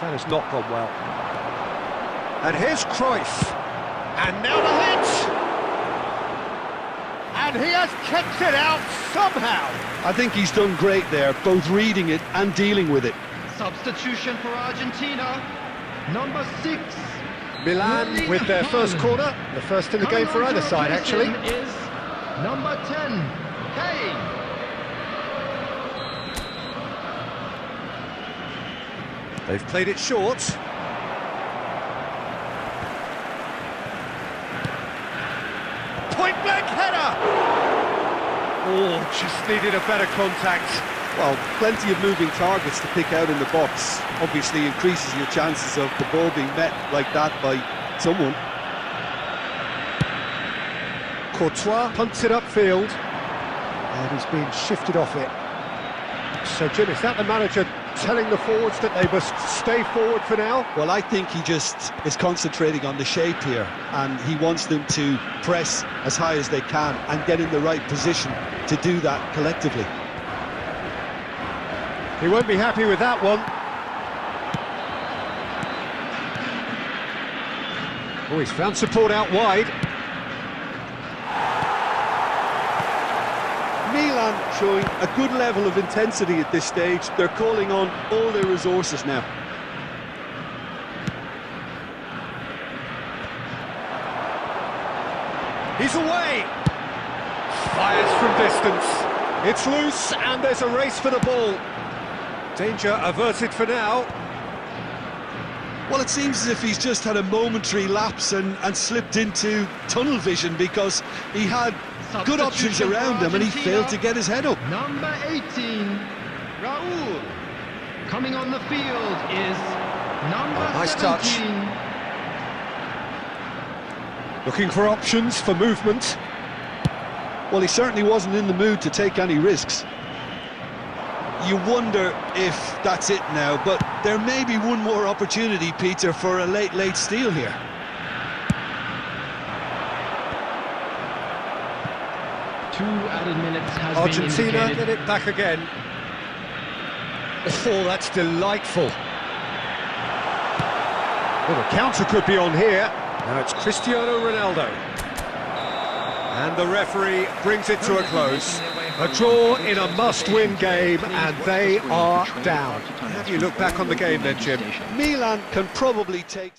That has not gone well. And here's Cruyff. And now the hit! And he has kept it out somehow. I think he's done great there, both reading it and dealing with it. Substitution for Argentina, number 6. Milan with their first corner, the first in the game for either side actually. Is number 10, Kane. They've played it short. Point blank header! Oh, just needed a better contact. Well, plenty of moving targets to pick out in the box. Obviously increases your chances of the ball being met like that by someone. Courtois punts it upfield. And he's been shifted off it. So, Jim, is that the manager telling the forwards that they must stay forward for now? Well, I think he just is concentrating on the shape here, and he wants them to press as high as they can and get in the right position to do that collectively. He won't be happy with that one. Oh, he's found support out wide. Milan showing a good level of intensity at this stage. They're calling on all their resources now. He's away. Fires from distance. It's loose and there's a race for the ball. Danger averted for now. Well, it seems as if he's just had a momentary lapse and slipped into tunnel vision, because he had good options around him and he failed to get his head up. Number 18, Raul. Coming on the field is number Nice 17. touch. Looking for options for movement. Well, he certainly wasn't in the mood to take any risks. You wonder if that's it now, but there may be one more opportunity, Peter, for a late steal here. Two added minutes has Argentina been indicated. get it back again. Oh, that's delightful. Well, the counter could be on here. Now it's Cristiano Ronaldo. And the referee brings it to a close. A draw in a must-win game, and they are down. How do you look back on the game then, Jim? Milan can probably take...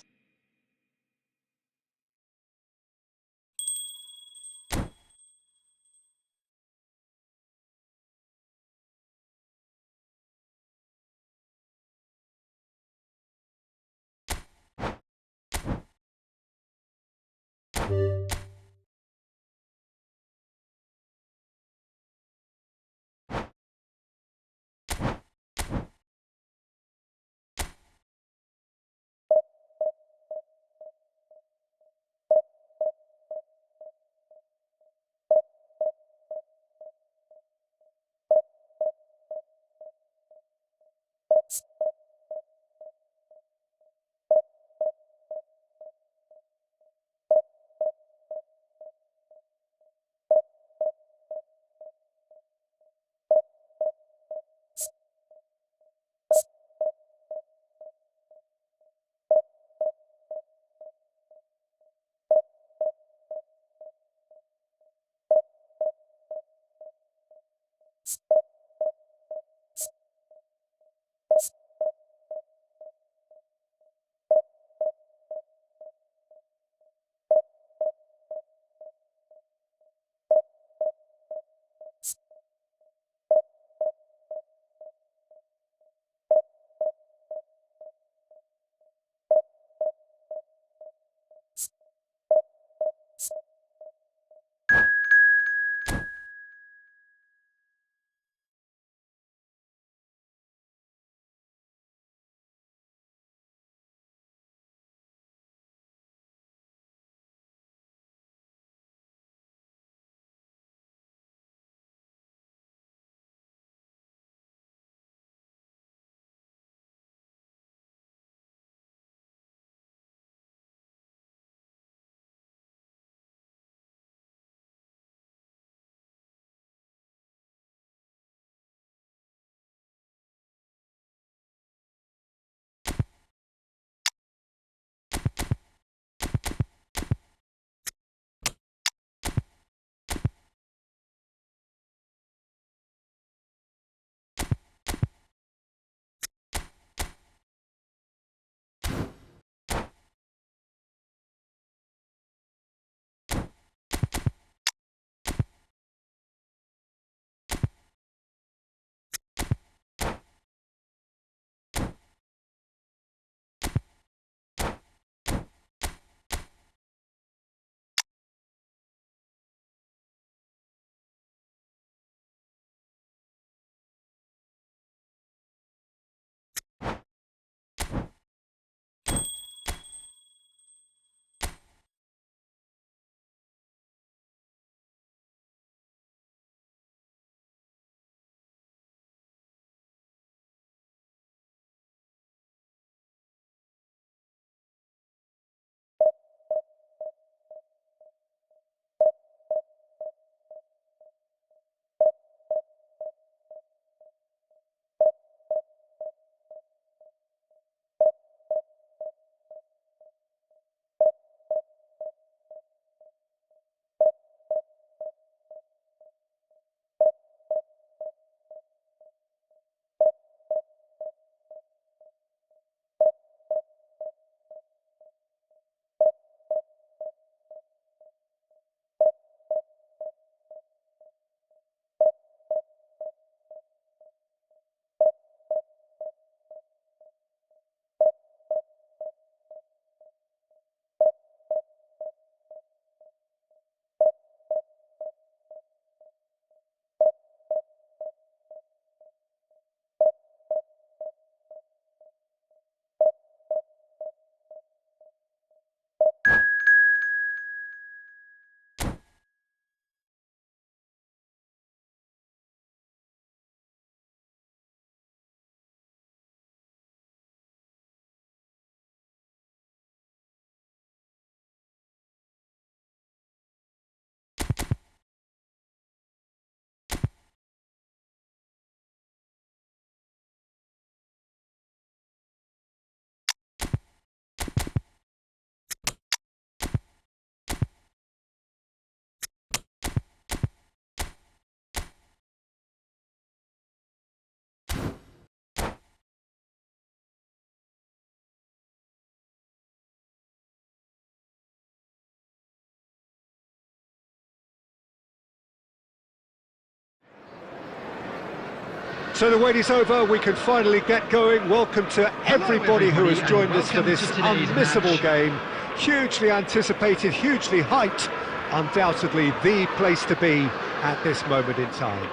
So the wait is over, we can finally get going. Welcome to everybody who has joined us for this unmissable game. Hugely anticipated, hugely hyped, undoubtedly the place to be at this moment in time.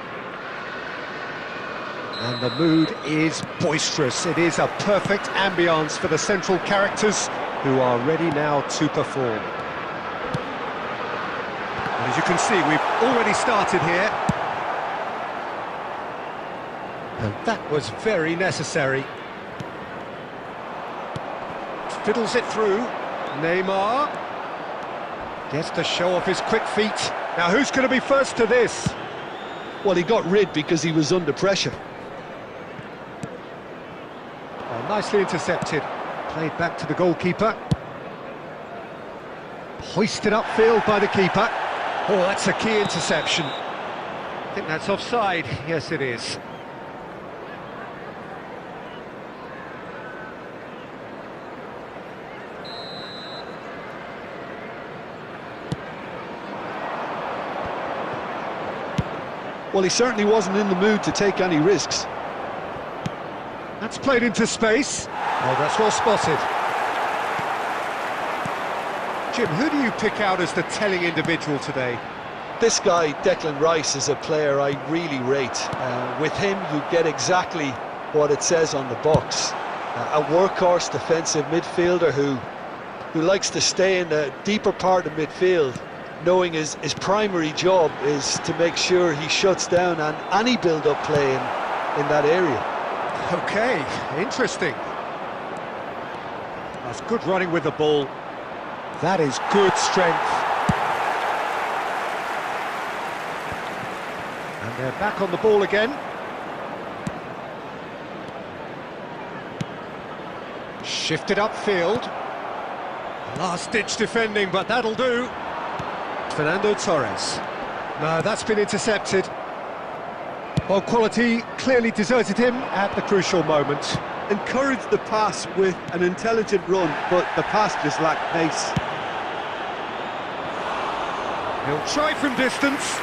And the mood is boisterous. It is a perfect ambience for the central characters who are ready now to perform. And as you can see, we've already started here. And that was very necessary. Fiddles it through. Neymar gets to show off his quick feet. Now who's going to be first to this? Well, he got rid because he was under pressure. Oh, nicely intercepted. Played back to the goalkeeper. Hoisted upfield by the keeper. Oh, that's a key interception. I think that's offside. Yes, it is. Well, he certainly wasn't in the mood to take any risks. That's played into space. Oh, that's well spotted. Jim, who do you pick out as the telling individual today? This guy, Declan Rice, is a player I really rate. With him, you get exactly what it says on the box. A workhorse defensive midfielder who likes to stay in the deeper part of midfield, knowing his primary job is to make sure he shuts down any build-up play in that area. Okay, interesting. That's good running with the ball. That is good strength. And they're back on the ball again. Shifted upfield. Last-ditch defending, but that'll do. Fernando Torres. No, that's been intercepted. Well, quality clearly deserted him at the crucial moment. Encouraged the pass with an intelligent run, but the pass just lacked pace. He'll try from distance.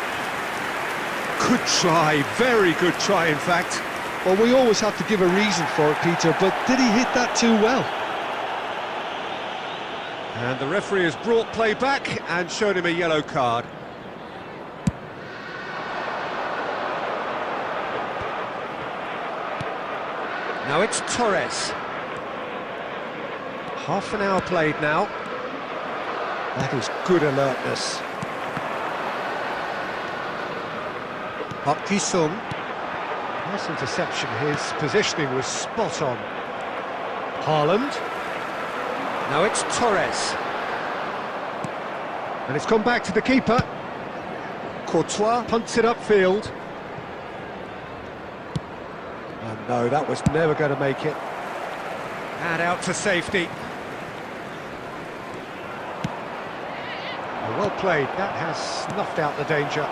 Good try, very good try in fact. Well, we always have to give a reason for it, Peter, but did he hit that too well? And the referee has brought play back and shown him a yellow card. Now it's Torres. Half an hour played now. That is good alertness. Hopkisum. Nice interception. His positioning was spot on. Haaland. Now it's Torres. And it's gone back to the keeper. Courtois punts it upfield. Oh no, that was never going to make it. And out to safety. Oh, well played, that has snuffed out the danger.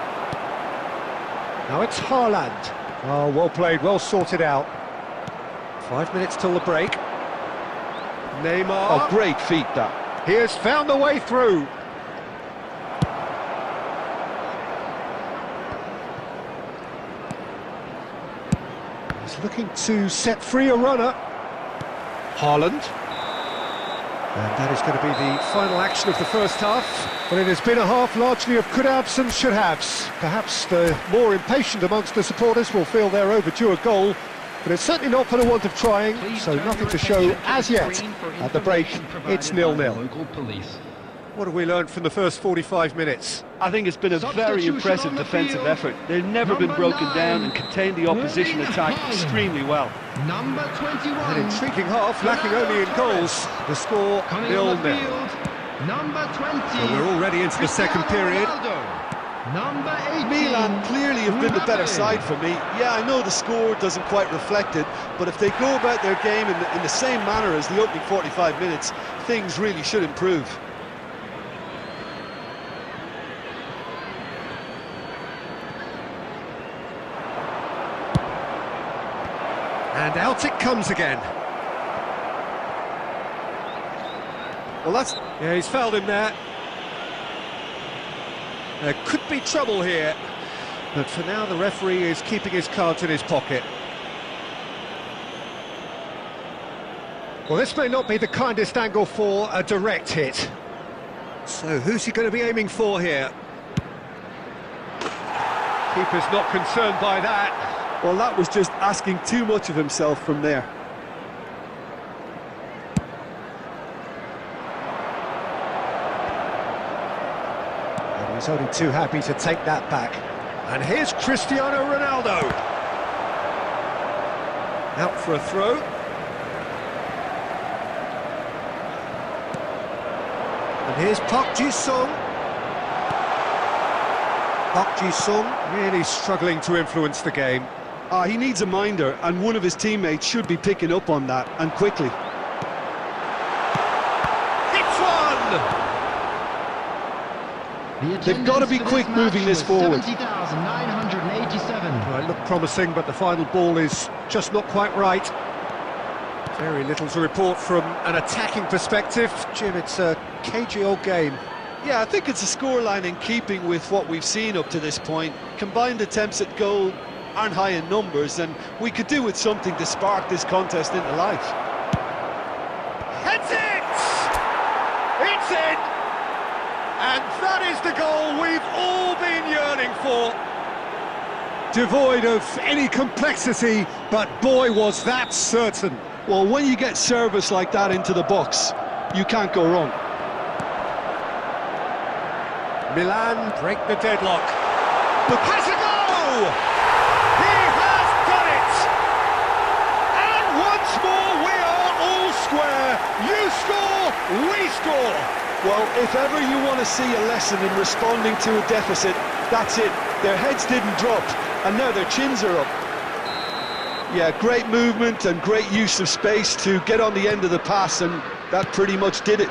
Now it's Haaland. Oh, well played, well sorted out. 5 minutes till the break. Neymar. Oh, great feat that. He has found the way through. He's looking to set free a runner. Haaland. And that is going to be the final action of the first half. Well, it has been a half largely of could-haves and should-haves. Perhaps the more impatient amongst the supporters will feel they're overdue a goal, but it's certainly not for the want of trying, so nothing to show as yet. At the break, it's 0-0. What have we learned from the first 45 minutes? I think it's been a very impressive defensive effort. They've never been broken down and contained the opposition attack extremely well. Number 21. An intriguing half, lacking only in goals. The score 0-0. Number 20. So we're already into the second period. Number 18. Milan clearly have been the better side for me. Yeah, I know the score doesn't quite reflect it, but if they go about their game in the same manner as the opening 45 minutes, things really should improve. And out it comes again. Well, that's... Yeah, he's fouled him there. There could be trouble here, but for now the referee is keeping his cards in his pocket. Well, this may not be the kindest angle for a direct hit. So who's he going to be aiming for here? Keeper's not concerned by that. Well, that was just asking too much of himself from there. And he's only too happy to take that back. And here's Cristiano Ronaldo. Out for a throw. And here's Park Ji-sung. Park Ji-sung really struggling to influence the game. He needs a minder, and one of his teammates should be picking up on that, and quickly. Hits one! They've got to be quick moving this forward. 70,987. Well, it looked promising, but the final ball is just not quite right. Very little to report from an attacking perspective. Jim, it's a cagey old game. Yeah, I think it's a scoreline in keeping with what we've seen up to this point. Combined attempts at goal aren't high in numbers, and we could do with something to spark this contest into life. Heads it! It's in! And that is the goal we've all been yearning for. Devoid of any complexity, but boy was that certain. Well, when you get service like that into the box, you can't go wrong. Milan break the deadlock. Has a go! He has done it! And once more we are all square. You score, we score. Well, if ever you want to see a lesson in responding to a deficit, that's it. Their heads didn't drop, and now their chins are up. Yeah, great movement and great use of space to get on the end of the pass, and that pretty much did it.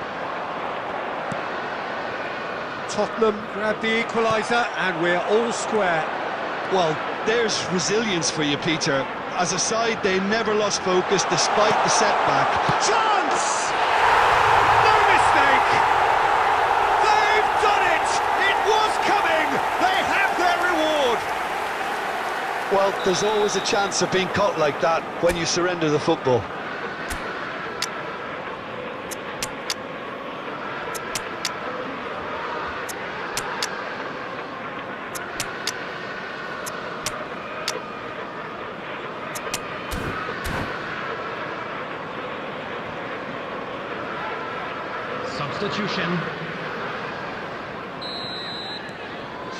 Tottenham grab the equaliser, and we're all square. Well, there's resilience for you, Peter. As a side, they never lost focus despite the setback. Chance! No mistake! They've done it! It was coming! They have their reward! Well, there's always a chance of being caught like that when you surrender the football. Substitution.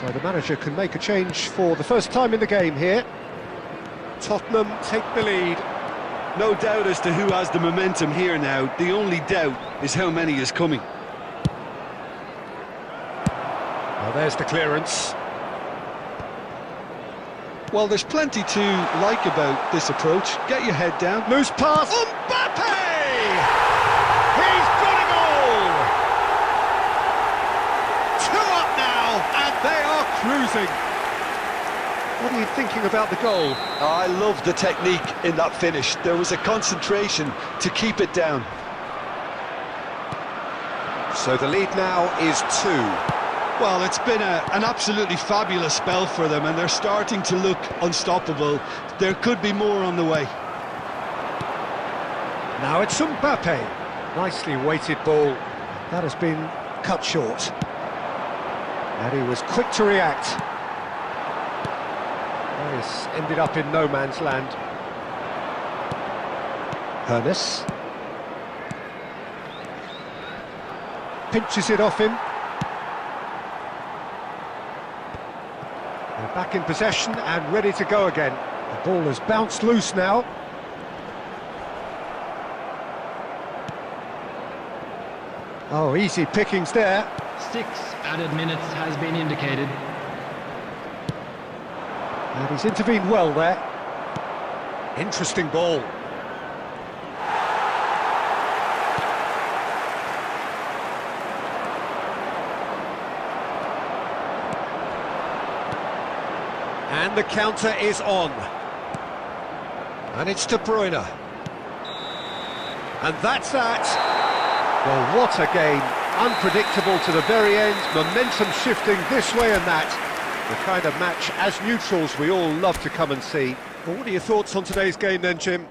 So the manager can make a change for the first time in the game here. Tottenham take the lead. No doubt as to who has the momentum here now. The only doubt is how many is coming. Well, there's the clearance. Well, there's plenty to like about this approach. Get your head down. Loose pass. Mbappe! He's got a goal! 2 up now, and they are cruising. What are you thinking about the goal? I love the technique in that finish. There was a concentration to keep it down. So the lead now is 2. Well, it's been an absolutely fabulous spell for them, and they're starting to look unstoppable. There could be more on the way. Now it's Mbappe. Nicely weighted ball. That has been cut short. And he was quick to react. This ended up in no man's land. Hernes. Pinches it off him. They're back in possession and ready to go again. The ball has bounced loose now. Oh, easy pickings there. 6 added minutes has been indicated. And he's intervened well there. Interesting ball. And the counter is on. And it's De Bruyne. And that's that. Well, what a game. Unpredictable to the very end. Momentum shifting this way and that. The kind of match, as neutrals, we all love to come and see. Well, what are your thoughts on today's game then, Jim?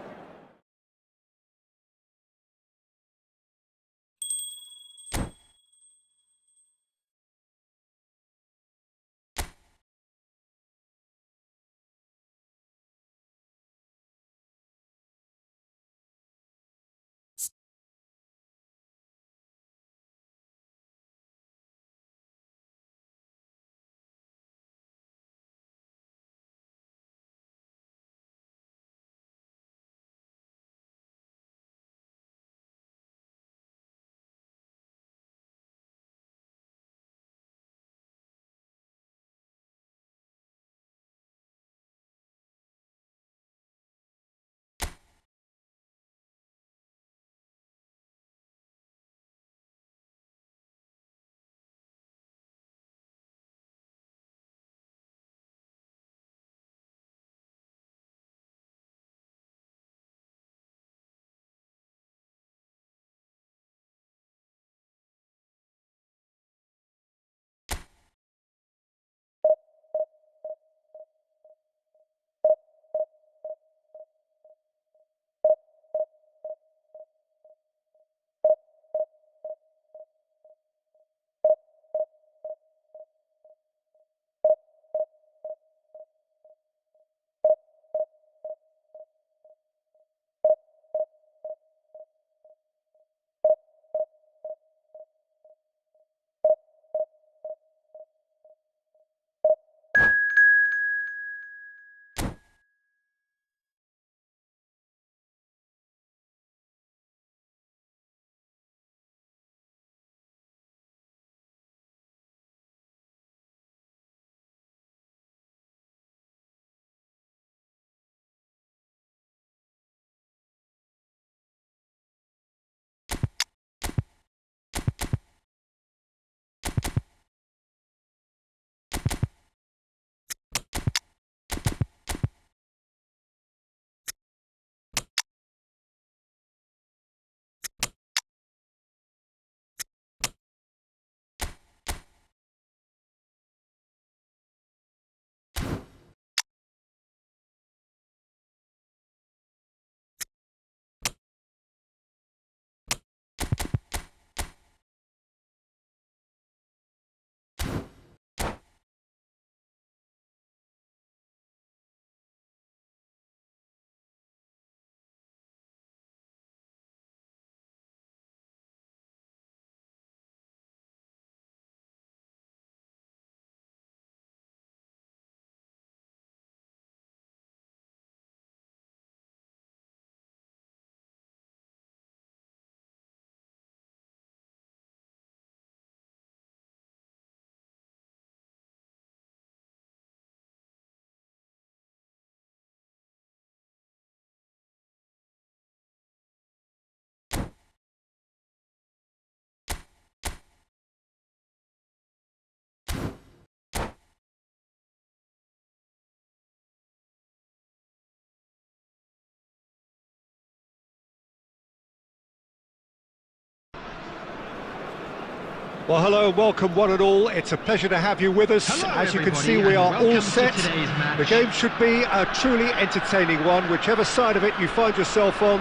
Well, hello and welcome one and all. It's a pleasure to have you with us. Hello, As you can everybody, see, we are and welcome all to set. today's match. The game should be a truly entertaining one, whichever side of it you find yourself on.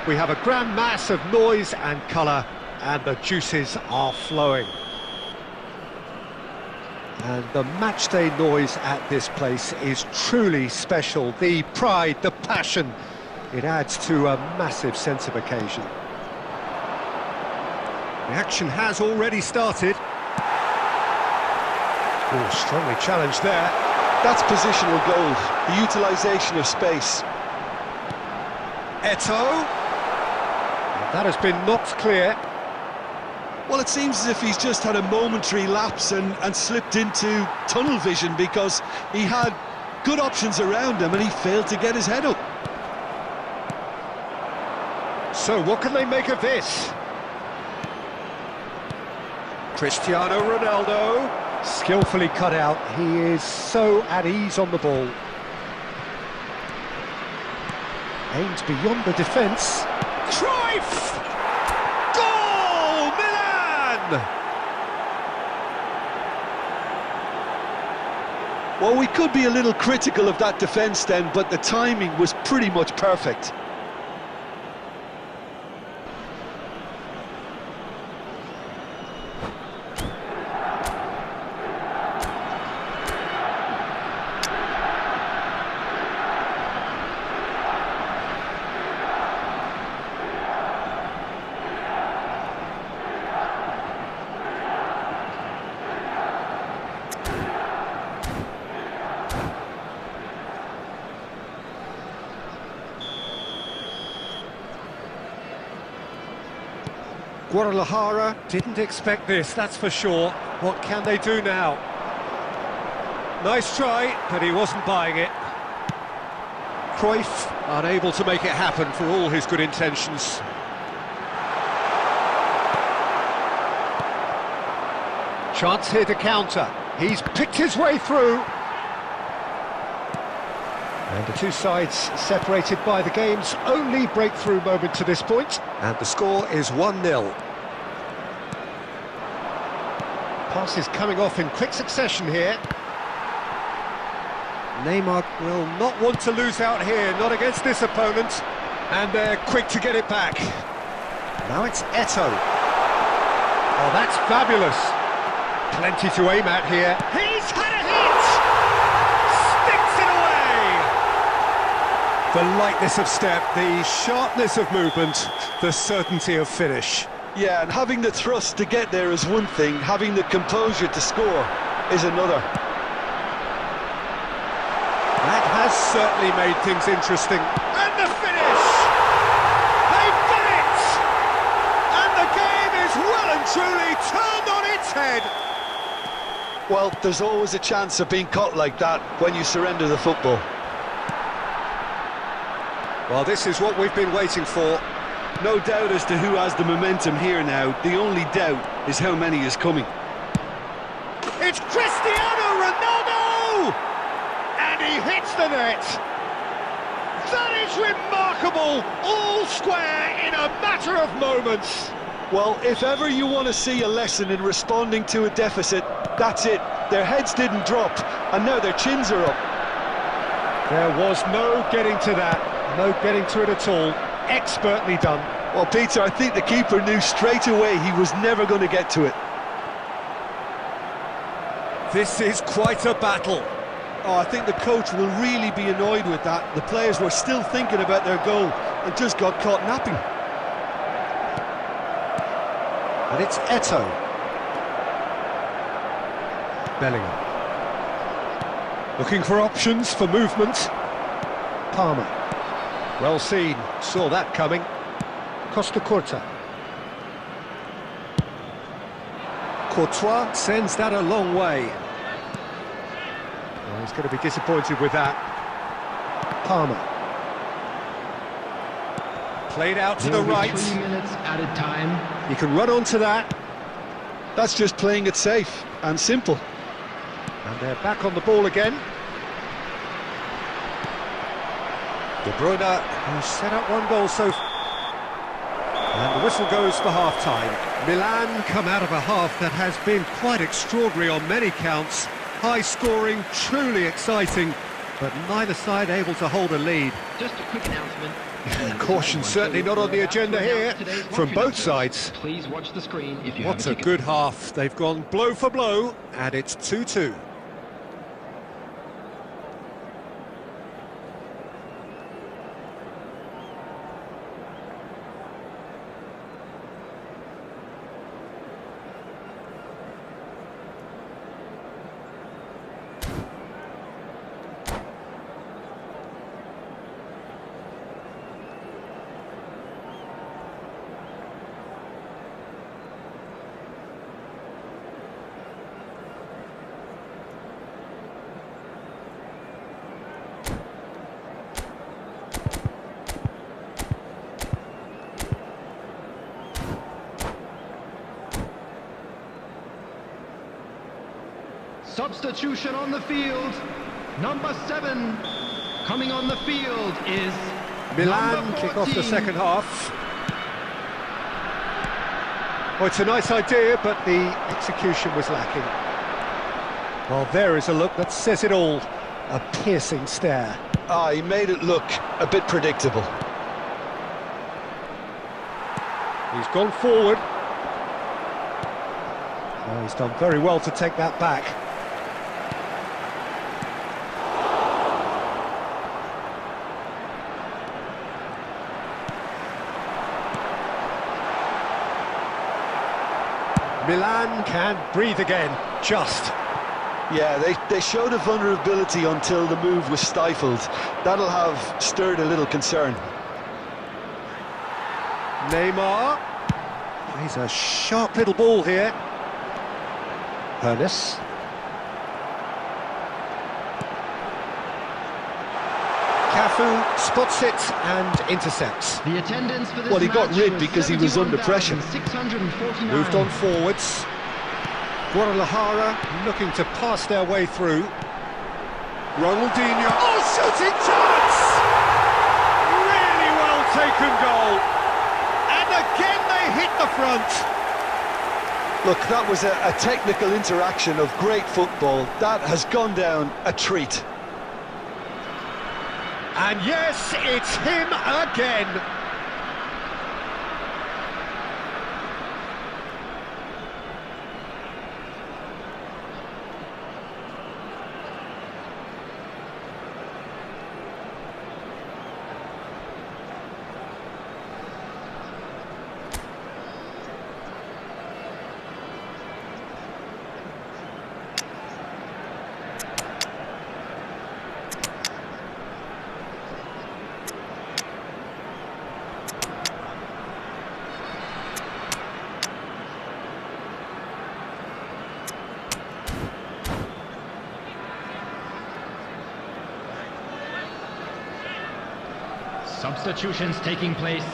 We have a grand mass of noise and colour, and the juices are flowing. And the matchday noise at this place is truly special. The pride, the passion, it adds to a massive sense of occasion. The action has already started. Oh, strongly challenged there. That's positional goal, the utilisation of space. Eto'o. That has been knocked clear. Well, it seems as if he's just had a momentary lapse and slipped into tunnel vision, because he had good options around him and he failed to get his head up. So what can they make of this? Cristiano Ronaldo, skillfully cut out. He is so at ease on the ball. Aims beyond the defence. Cruyff! Goal! Milan! Well, we could be a little critical of that defence then, but the timing was pretty much perfect. Guadalajara didn't expect this, that's for sure. What can they do now? Nice try, but he wasn't buying it. Cruyff unable to make it happen for all his good intentions. Chance here to counter. He's picked his way through. And the two sides separated by the game's only breakthrough moment to this point. And the score is 1-0. Pass is coming off in quick succession here. Neymar will not want to lose out here, not against this opponent. And they're quick to get it back. Now it's Eto'o. Oh, that's fabulous. Plenty to aim at here. He's had a hit! Sticks it away! The lightness of step, the sharpness of movement, the certainty of finish. Yeah, and having the thrust to get there is one thing, having the composure to score is another. That has certainly made things interesting. And the finish! They've done it! And the game is well and truly turned on its head. Well, there's always a chance of being caught like that when you surrender the football. Well, this is what we've been waiting for. No doubt as to who has the momentum here now. The only doubt is how many is coming. It's Cristiano Ronaldo! And he hits the net. That is remarkable, all square in a matter of moments. Well, if ever you want to see a lesson in responding to a deficit, that's it. Their heads didn't drop, and now their chins are up. There was no getting to that, no getting to it at all. Expertly done. Well, Peter, I think the keeper knew straight away he was never going to get to it. This is quite a battle. Oh, I think the coach will really be annoyed with that. The players were still thinking about their goal and just got caught napping. And it's Eto'o. Bellingham. Looking for options for movement. Palmer. Well seen, saw that coming. Costa Curta. Courtois sends that a long way. Well, he's going to be disappointed with that. Palmer. Played out to the right. 3 minutes at a time. He can run onto that. That's just playing it safe and simple. And they're back on the ball again. De Bruyne, who's set up one goal so far. And the whistle goes for half-time. Milan come out of a half that has been quite extraordinary on many counts. High scoring, truly exciting, but neither side able to hold a lead. Just a quick announcement. Caution certainly not on the agenda here from both sides. Please watch the screen if you What have a a ticket. good half. They've gone blow for blow, and it's 2-2. Substitution on the field. Number 7 coming on the field is Milan number kick off the 14. second half. Well, it's a nice idea, but the execution was lacking. Well, there is a look that says it all. A piercing stare. Ah, he made it look a bit predictable. He's gone forward. Oh, he's done very well to take that back. Milan can breathe again, just. Yeah, they showed a vulnerability until the move was stifled. That'll have stirred a little concern. Neymar. He's a sharp little ball here. Ernest. Cafu spots it and intercepts. The attendance for this Well, he got match rid was because he was under pressure. 71,649. Moved on forwards. Guadalajara looking to pass their way through. Ronaldinho. Oh, shooting chance! Really well taken goal. And again they hit the front. Look, that was a technical interaction of great football. That has gone down a treat. And yes, it's him again. Substitutions taking place.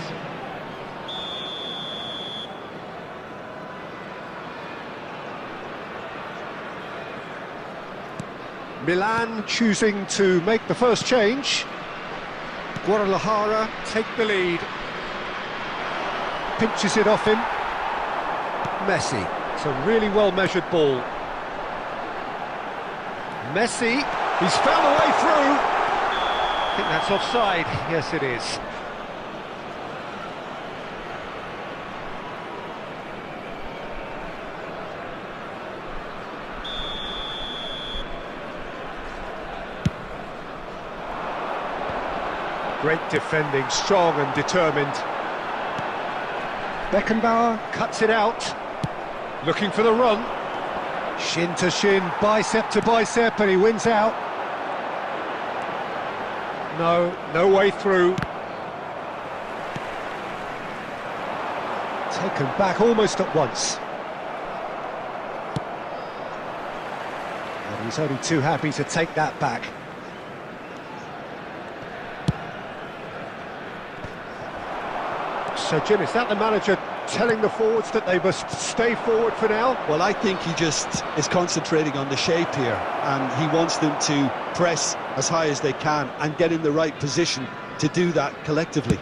Milan choosing to make the first change. Guadalajara take the lead. Pinches it off him. Messi. It's a really well-measured ball. Messi. He's found a way through. I think that's offside. Yes, it is. Great defending, strong and determined. Beckenbauer cuts it out. Looking for the run. Shin to shin, bicep to bicep, and he wins out. No way through. Taken back almost at once. And he's only too happy to take that back. So, Jim, is that the manager telling the forwards that they must stay forward for now? Well, I think he just is concentrating on the shape here, and he wants them to press as high as they can and get in the right position to do that collectively.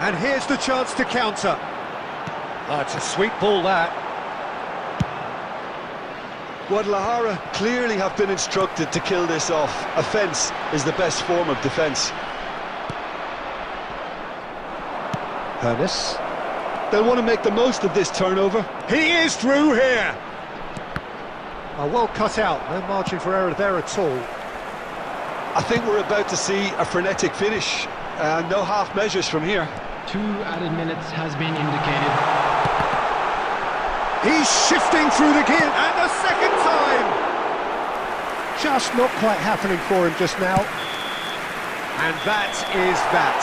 And here's the chance to counter. Oh, it's a sweet ball, that. Guadalajara clearly have been instructed to kill this off. Offence is the best form of defence. Hermes. They'll want to make the most of this turnover. He is through here. Oh, well cut out, no margin for error there at all. I think we're about to see a frenetic finish. No half measures from here. 2 added minutes has been indicated. He's shifting through the gear, and a second time! Just not quite happening for him just now. And that is that.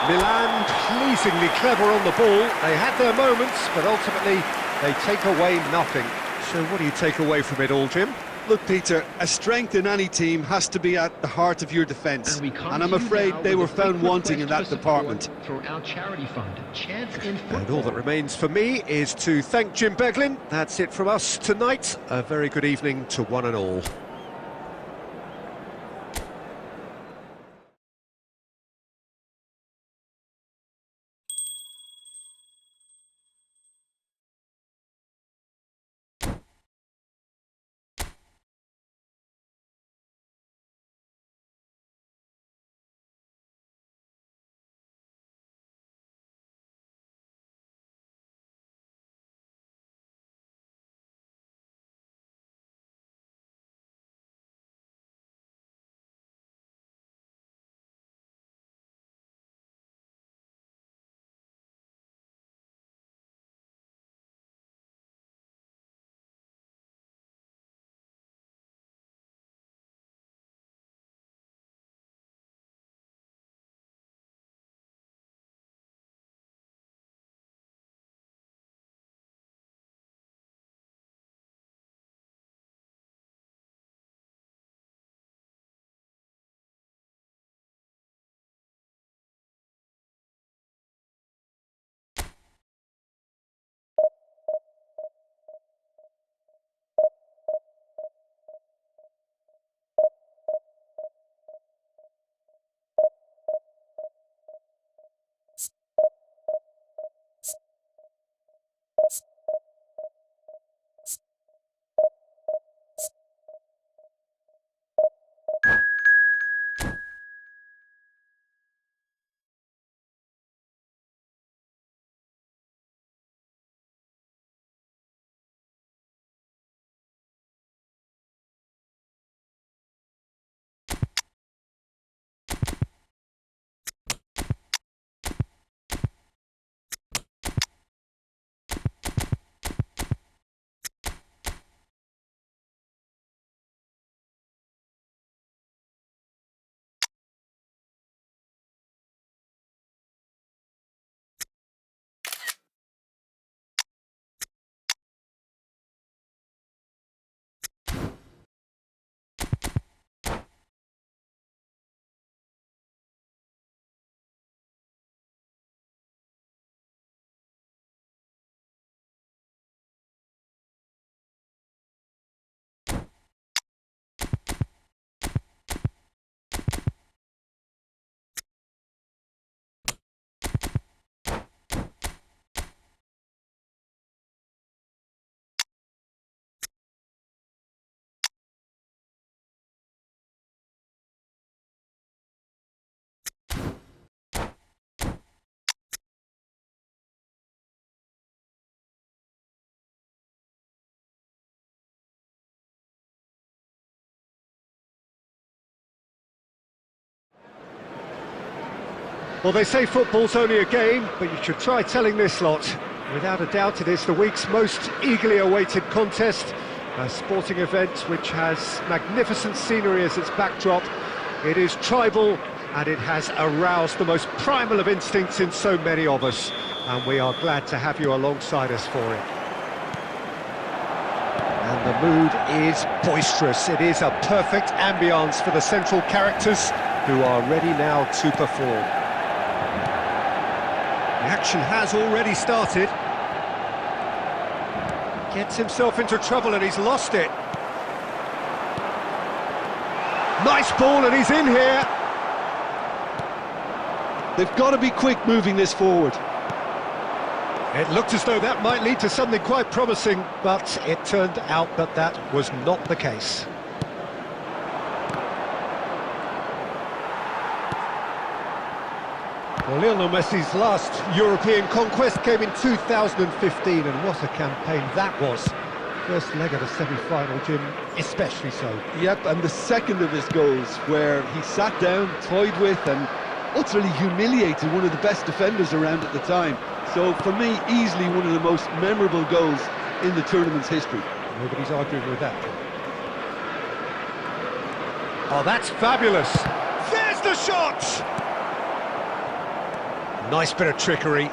Milan pleasingly clever on the ball. They had their moments, but ultimately they take away nothing. So what do you take away from it all, Jim? Look, Peter, a strength in any team has to be at the heart of your defence. And I'm afraid they were found wanting in that department. For our charity fund, Chance in Football. And all that remains for me is to thank Jim Beglin. That's it from us tonight. A very good evening to one and all. Well, they say football's only a game, but you should try telling this lot. Without a doubt, it is the week's most eagerly awaited contest, a sporting event which has magnificent scenery as its backdrop. It is tribal, and it has aroused the most primal of instincts in so many of us, and we are glad to have you alongside us for it. And the mood is boisterous. It is a perfect ambience for the central characters, who are ready now to perform. The action has already started. Gets himself into trouble and he's lost it. Nice ball and he's in here. They've got to be quick moving this forward. It looked as though that might lead to something quite promising, but it turned out that that was not the case. Well, Lionel Messi's last European conquest came in 2015, and what a campaign that was. First leg of the semi-final, Jim, especially so. Yep, and the second of his goals, where he sat down, toyed with, and utterly humiliated one of the best defenders around at the time. So, for me, easily one of the most memorable goals in the tournament's history. Nobody's arguing with that. Oh, that's fabulous! There's the shot! Nice bit of trickery.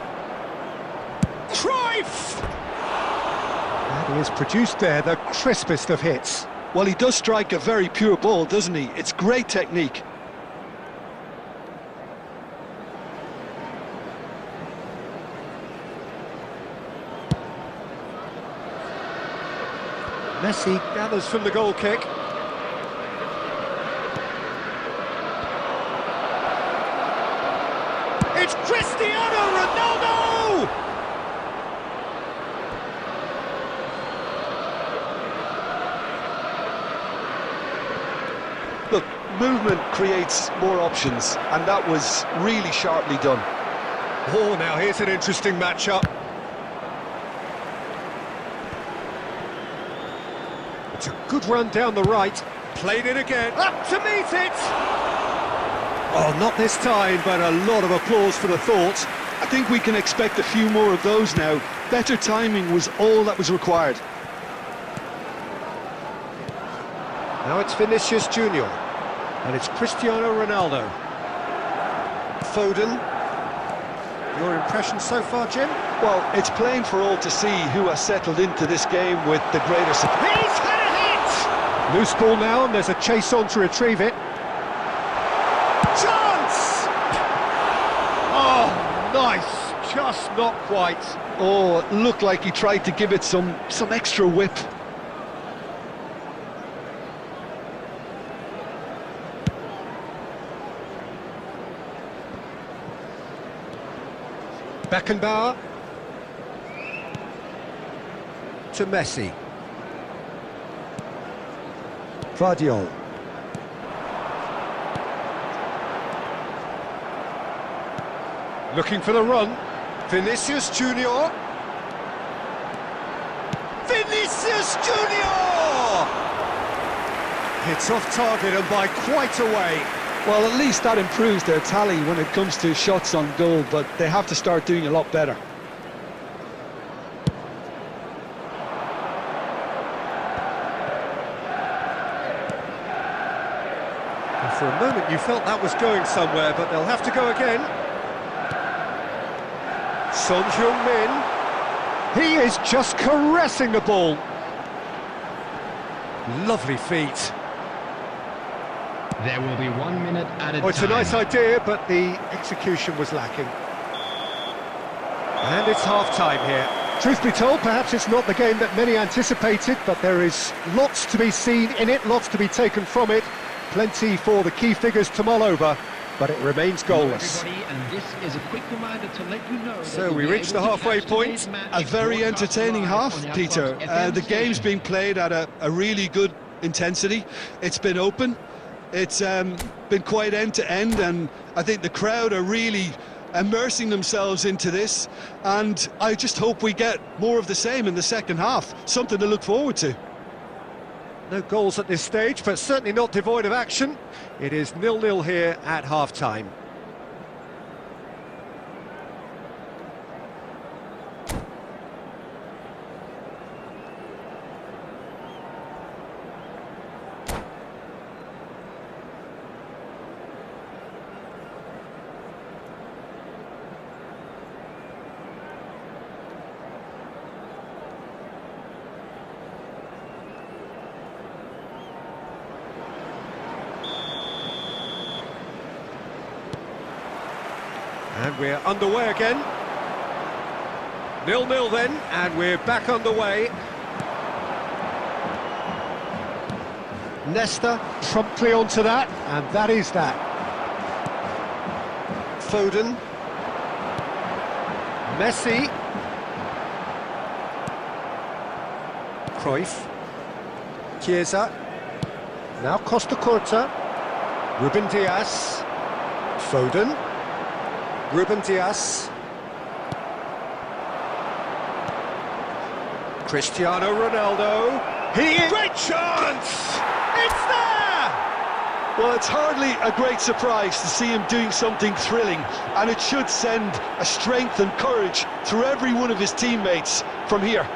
Cruyff! And he has produced there the crispest of hits. Well, he does strike a very pure ball, doesn't he? It's great technique. Messi gathers from the goal kick. It's Cristiano Ronaldo! Look, movement creates more options, and that was really sharply done. Oh, now here's an interesting matchup. It's a good run down the right. Played it again. Up to meet it! Oh, not this time, but a lot of applause for the thought. I think we can expect a few more of those now. Better timing was all that was required. Now it's Vinicius Junior, and it's Cristiano Ronaldo. Foden. Your impression so far, Jim? Well, it's plain for all to see who has settled into this game with the greater support. He's had a hit! Loose ball now, and there's a chase on to retrieve it. Chance! Oh, nice. Just not quite. Oh, it looked like he tried to give it some extra whip. Beckenbauer to Messi. Guardiola. Looking for the run. Vinicius Junior. Vinicius Junior! It's off target and by quite a way. Well, at least that improves their tally when it comes to shots on goal, but they have to start doing a lot better. And for a moment you felt that was going somewhere, but they'll have to go again. Son Heung-min. He is just caressing the ball. Lovely feet. There will be 1 minute added time. Oh, it's a nice idea, but the execution was lacking. And it's half-time here. Truth be told, perhaps it's not the game that many anticipated, but there is lots to be seen in it, lots to be taken from it. Plenty for the key figures to mull over, but it remains goalless. And this is a quick reminder to let you know So we reach the halfway point. A very entertaining half, Peter. The game's been played at a really good intensity. It's been open. It's been quite end-to-end, and I think the crowd are really immersing themselves into this, and I just hope we get more of the same in the second half. Something to look forward to. No goals at this stage, but certainly not devoid of action. It is 0-0 here at half-time. And we're underway again. 0-0 then, and we're back underway. Nesta promptly onto that, and that is that. Foden. Messi. Cruyff. Chiesa. Now Costa Curta. Ruben Diaz. Foden. Ruben Diaz. Cristiano Ronaldo. Great chance! It's there! Well, it's hardly a great surprise to see him doing something thrilling, and it should send a strength and courage through every one of his teammates from here.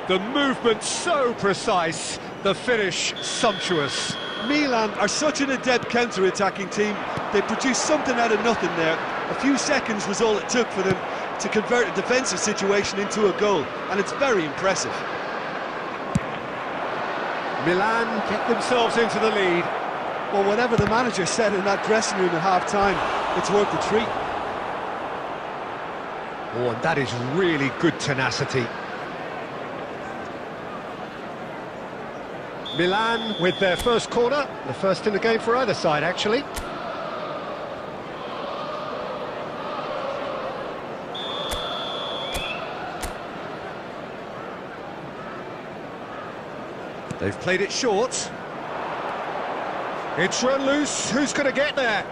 The movement so precise, the finish sumptuous. Milan are such an adept counter-attacking team. They produced something out of nothing there. A few seconds was all it took for them to convert a defensive situation into a goal, and it's very impressive. Milan get themselves into the lead. Well, whatever the manager said in that dressing room at half-time, it's worth the treat. Oh, and that is really good tenacity. Milan with their first corner, the first in the game for either side, actually. They've played it short. It's run loose. Who's going to get there?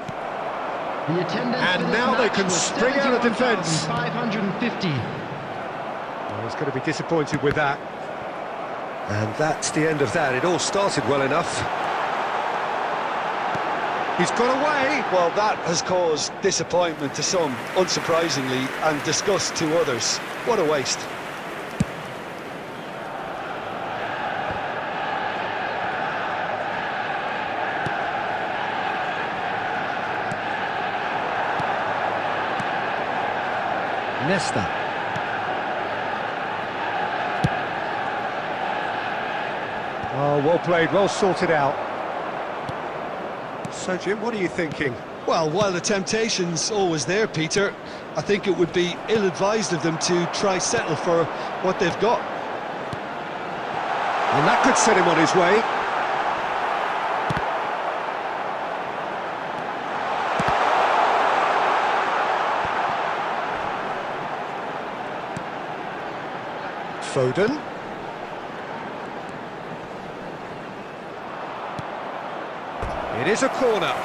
The attendance And for this now they match can was spring out of defence. 71,550. Well, he's going to be disappointed with that. And that's the end of that. It all started well enough. He's got away. Well, that has caused disappointment to some, unsurprisingly, and disgust to others. What a waste. Nesta. Oh, well played, well sorted out. So, Jim, what are you thinking? Well, while the temptation's always there, Peter, I think it would be ill-advised of them to try settle for what they've got. And that could set him on his way. Foden. It is a corner.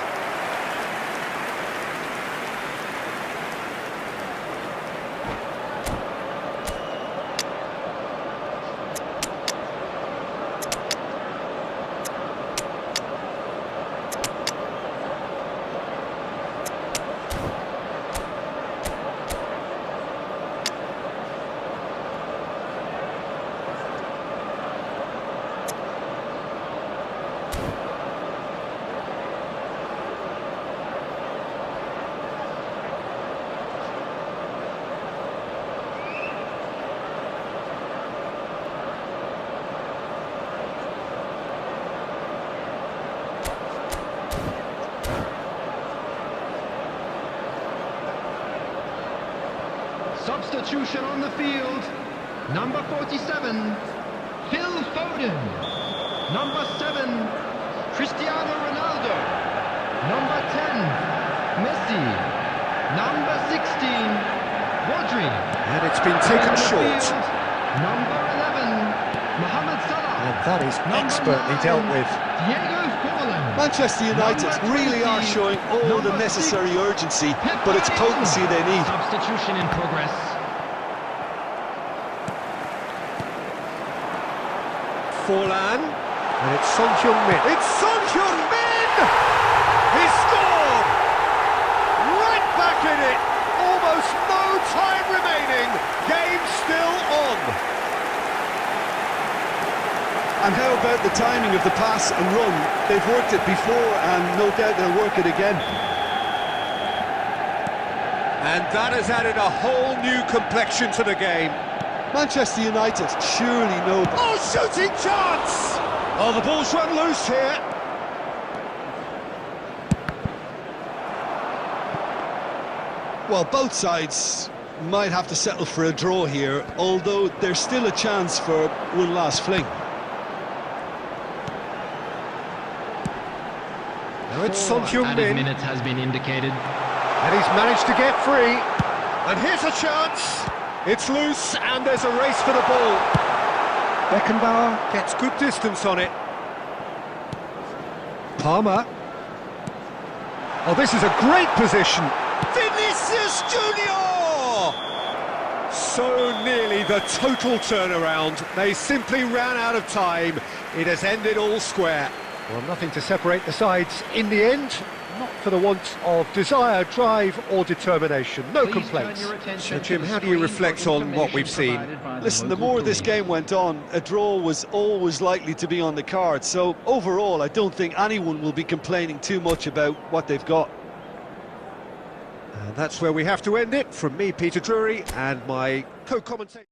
Substitution on the field. Number 47, Phil Foden. Number 7, Cristiano Ronaldo. Number 10, Messi. Number 16, Rodri. And it's been taken short. Field, number 11, Mohamed Salah. And that is Number expertly 9, dealt with. Diego Forlan. Manchester United Number really 20, are showing all the number necessary 6, urgency, but it's potency they need. Substitution in progress. Forlan. And it's Son Heung-min. It's Son Heung-min! He scored! Right back in it! Almost no time remaining. Game still on. And how about the timing of the pass and run? They've worked it before, and no doubt they'll work it again. And that has added a whole new complexion to the game. Manchester United surely know that. Oh, shooting chance! Oh, the ball's run loose here. Well, both sides might have to settle for a draw here, although there's still a chance for one last fling. Now it's Son Added Heung-min. minutes has been indicated. And he's managed to get free. And here's a chance. It's loose, and there's a race for the ball. Beckenbauer gets good distance on it. Palmer. Oh, this is a great position. Vinicius Junior! So nearly the total turnaround. They simply ran out of time. It has ended all square. Well, nothing to separate the sides in the end. Not for the want of desire, drive or determination. No complaints. So, Jim, how do you reflect on what we've seen? Listen, the more this game went on, a draw was always likely to be on the cards. So overall, I don't think anyone will be complaining too much about what they've got. And that's where we have to end it. From me, Peter Drury, and my co-commentator.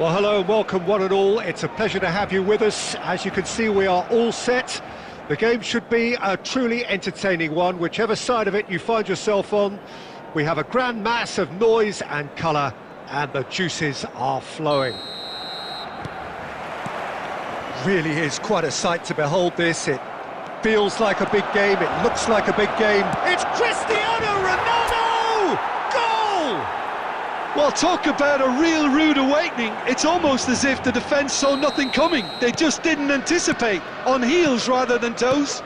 Well, hello and welcome one and all. It's a pleasure to have you with us. As you can see, we are all set. The game should be a truly entertaining one, whichever side of it you find yourself on. We have a grand mass of noise and colour, and the juices are flowing. Really is quite a sight to behold this. It feels like a big game, it looks like a big game. It's Cristiano Ronaldo! Goal! Well, talk about a real rude awakening. It's almost as if the defence saw nothing coming. They just didn't anticipate, on heels rather than toes.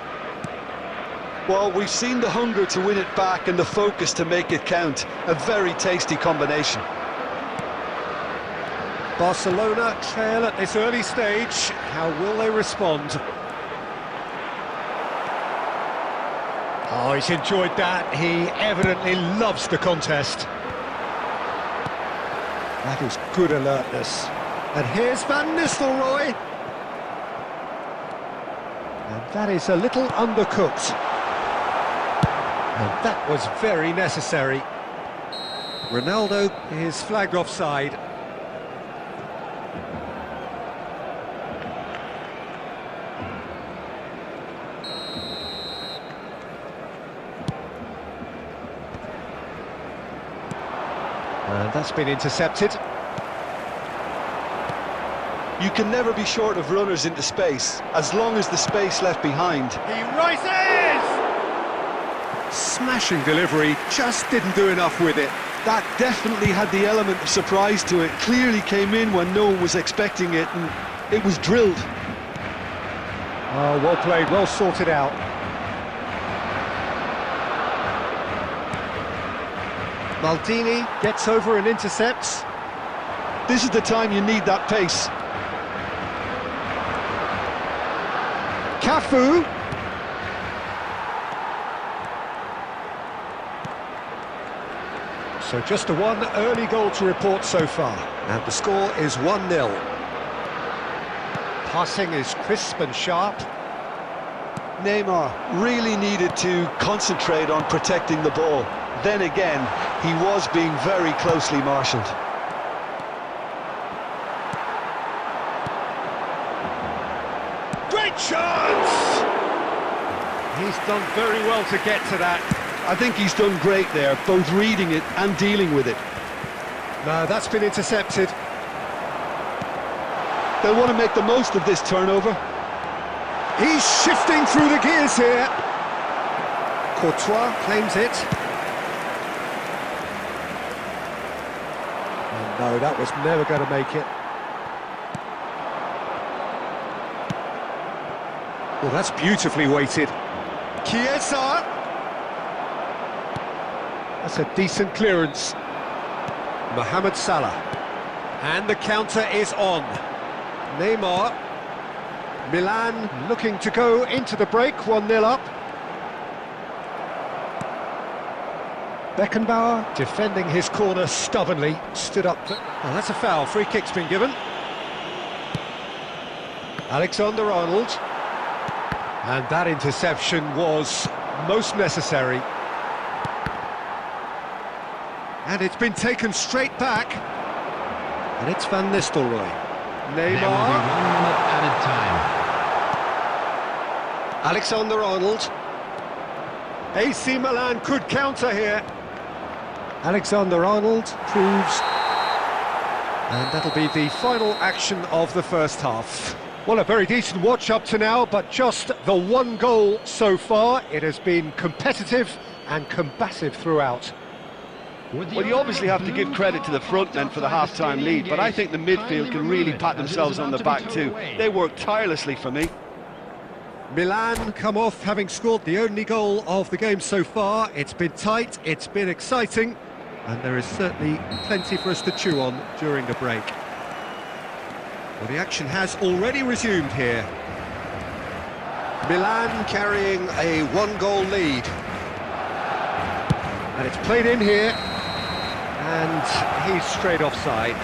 Well, we've seen the hunger to win it back and the focus to make it count. A very tasty combination. Barcelona trail at this early stage. How will they respond? Oh, he's enjoyed that. He evidently loves the contest. That is good alertness. And here's Van Nistelrooy. And that is a little undercooked. And that was very necessary. Ronaldo is flagged offside. And that's been intercepted. You can never be short of runners into space, as long as the space left behind. He rises! Smashing delivery, just didn't do enough with it. That definitely had the element of surprise to it. Clearly came in when no one was expecting it, and it was drilled. Oh, well played, well sorted out. Maldini gets over and intercepts. This is the time you need that pace. Cafu. So just a one early goal to report so far. And the score is 1-0. Passing is crisp and sharp. Neymar really needed to concentrate on protecting the ball. Then again, he was being very closely marshalled. Great chance! He's done very well to get to that. I think he's done great there, both reading it and dealing with it. No, that's been intercepted. They'll want to make the most of this turnover. He's shifting through the gears here. Courtois claims it. Oh, no, that was never going to make it. Well, that's beautifully weighted. Chiesa. That's a decent clearance. Mohamed Salah. And the counter is on. Neymar. Milan looking to go into the break, 1-0 up. Beckenbauer defending his corner stubbornly, stood up. Oh, that's a foul, free kick's been given. Alexander-Arnold. And that interception was most necessary. And it's been taken straight back. And it's Van Nistelrooy. Neymar. There will be 1 minute added time. Alexander-Arnold. AC Milan could counter here. Alexander-Arnold proves. And that'll be the final action of the first half. Well, a very decent watch up to now, but just the one goal so far. It has been competitive and combative throughout. Well, you obviously have to give credit to the front men for the half-time lead, but I think the midfield can really pat themselves on the back too. They worked tirelessly for me. Milan come off having scored the only goal of the game so far. It's been tight, it's been exciting, and there is certainly plenty for us to chew on during the break. Well, the action has already resumed here. Milan carrying a one-goal lead. And it's played in here, and he's straight offside.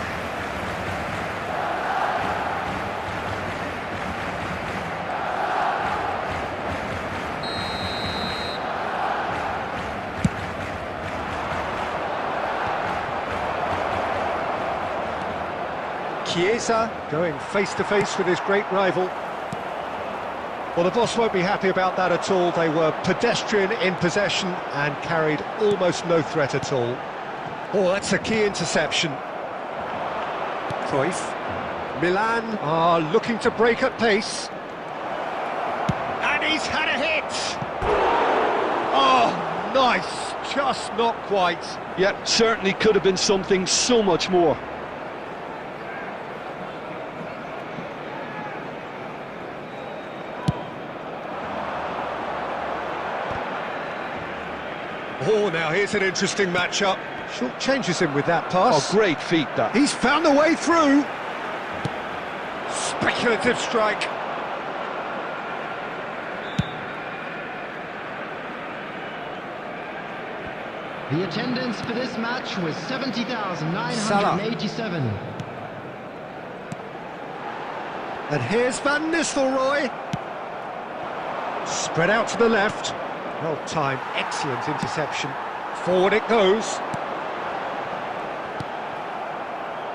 Chiesa going face-to-face with his great rival. Well, the boss won't be happy about that at all. They were pedestrian in possession and carried almost no threat at all. Oh, that's a key interception. Cruyff. Milan are looking to break at pace. And he's had a hit! Oh, nice! Just not quite. Yep, certainly could have been something so much more. Oh, now here's an interesting matchup. Short changes him with that pass. Oh, great feat, that. He's found a way through. Speculative strike. The attendance for this match was 70,987. And here's Van Nistelrooy. Spread out to the left. Well timed, excellent interception. Forward it goes.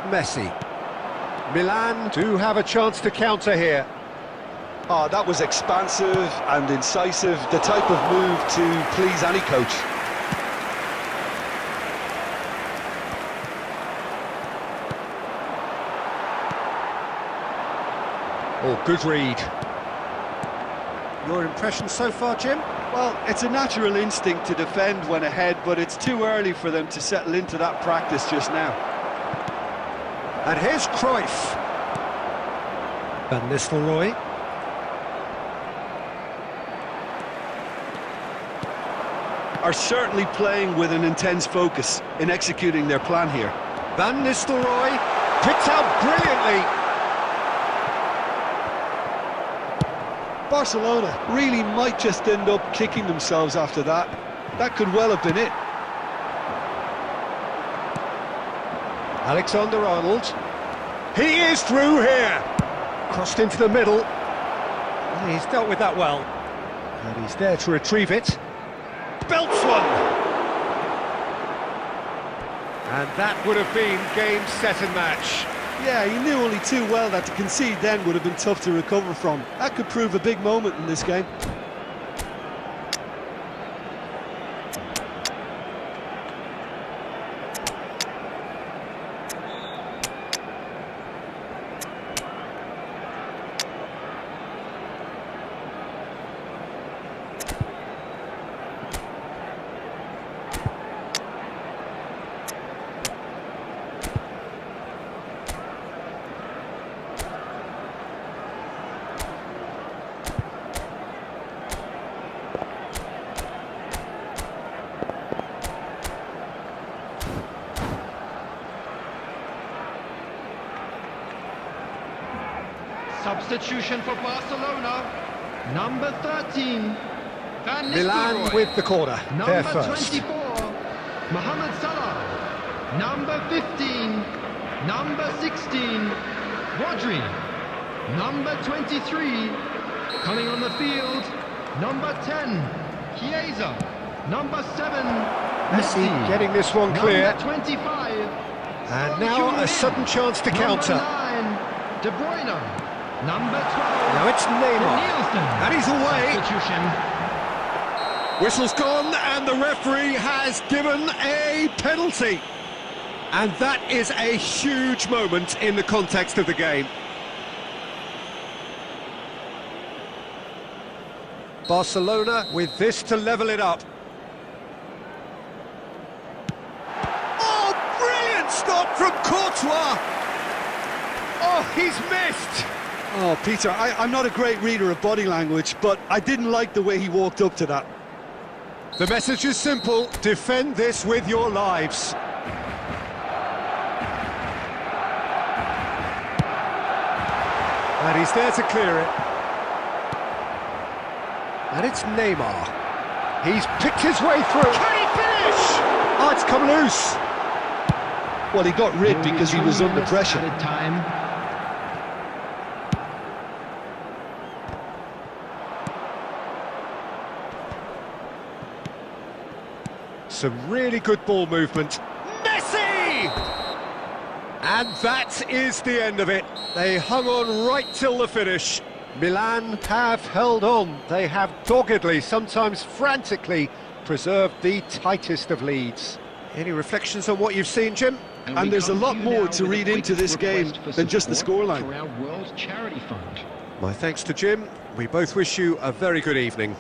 Messi. Milan do have a chance to counter here. Oh, that was expansive and incisive, the type of move to please any coach. Oh, good read. Your impression so far, Jim? Well, it's a natural instinct to defend when ahead, but it's too early for them to settle into that practice just now. And here's Cruyff. Van Nistelrooy. Are certainly playing with an intense focus in executing their plan here. Van Nistelrooy picked out brilliantly. Barcelona really might just end up kicking themselves after that. That could well have been it. Alexander-Arnold. He is through here. Crossed into the middle. He's dealt with that well. And he's there to retrieve it. Belts one! And that would have been game, set and match. Yeah, he knew only too well that to concede then would have been tough to recover from. That could prove a big moment in this game. Substitution for Barcelona. Number 13, Van Milan Nistelrooy. with the corner, there Number first. 24, Mohamed Salah. Number 15, number 16, Rodri. Number 23, coming on the field, number 10, Chiesa. Number 7, Messi getting this one clear. Number 25, And now a sudden chance to counter. Number 9, De Bruyne. Number 12, Now it's Neymar. Nielsen. And he's away. Substitution. Whistle's gone and the referee has given a penalty. And that is a huge moment in the context of the game. Barcelona with this to level it up. Oh, brilliant stop from Courtois! Oh, he's missed! Oh, Peter, I'm not a great reader of body language, but I didn't like the way he walked up to that. The message is simple, defend this with your lives. And he's there to clear it. And it's Neymar. He's picked his way through. Can he finish? Oh, it's come loose. Well, he got rid because he was under pressure. Added time. Some really good ball movement. Messi! And that is the end of it. They hung on right till the finish. Milan have held on. They have doggedly, sometimes frantically, preserved the tightest of leads. Any reflections on what you've seen, Jim? And there's a lot more to read into this game than just the scoreline. For our World Charity Fund. My thanks to Jim. We both wish you a very good evening.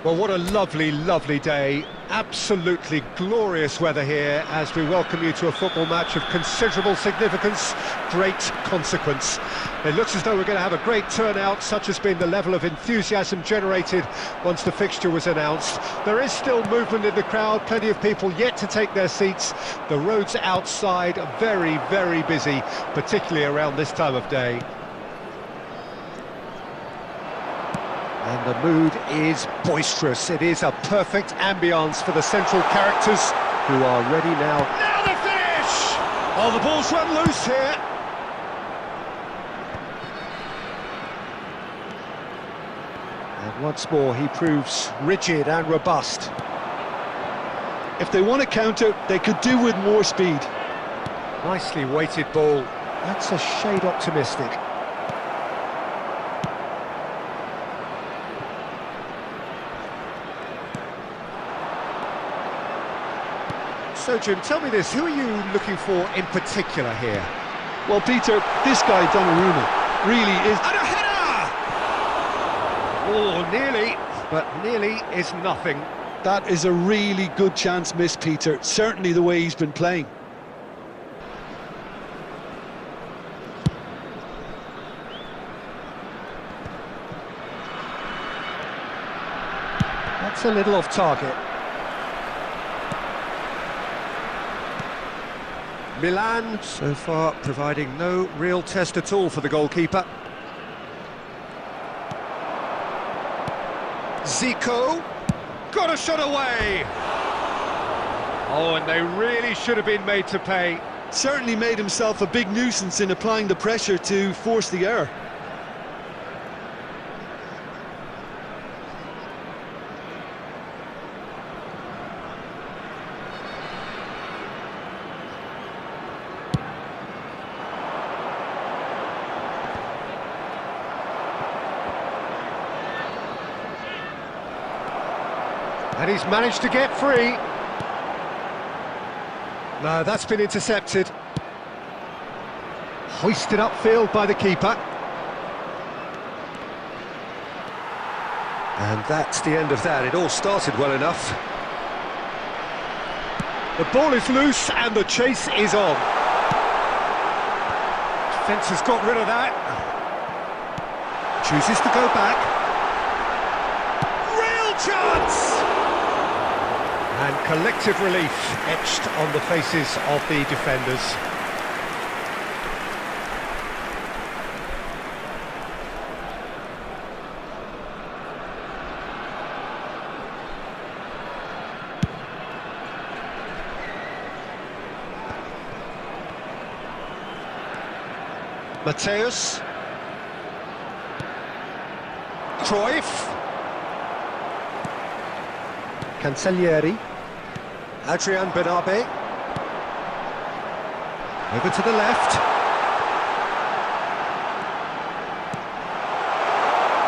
Well, what a lovely, lovely day. Absolutely glorious weather here as we welcome you to a football match of considerable significance, great consequence. It looks as though we're going to have a great turnout, such has been the level of enthusiasm generated once the fixture was announced. There is still movement in the crowd, plenty of people yet to take their seats. The roads outside are very, very busy, particularly around this time of day. And the mood is boisterous. It is a perfect ambience for the central characters who are ready now. Now the finish! Oh, the ball's run loose here. And once more he proves rigid and robust. If they want to counter, they could do with more speed. Nicely weighted ball. That's a shade optimistic. So, Jim, tell me this, who are you looking for in particular here? Well, Peter, this guy, Donnarumma, really is... And a header! Oh, nearly, but nearly is nothing. That is a really good chance missed, Peter. Certainly the way he's been playing. That's a little off target. Milan, so far, providing no real test at all for the goalkeeper. Zico, got a shot away! Oh, and they really should have been made to pay. Certainly made himself a big nuisance in applying the pressure to force the error. And he's managed to get free. No, that's been intercepted. Hoisted upfield by the keeper. And that's the end of that. It all started well enough. The ball is loose and the chase is on. Defence has got rid of that. Chooses to go back. Real chance! And collective relief etched on the faces of the defenders. Mateus, Cruyff, Cancellieri, Adrian Benabe, over to the left.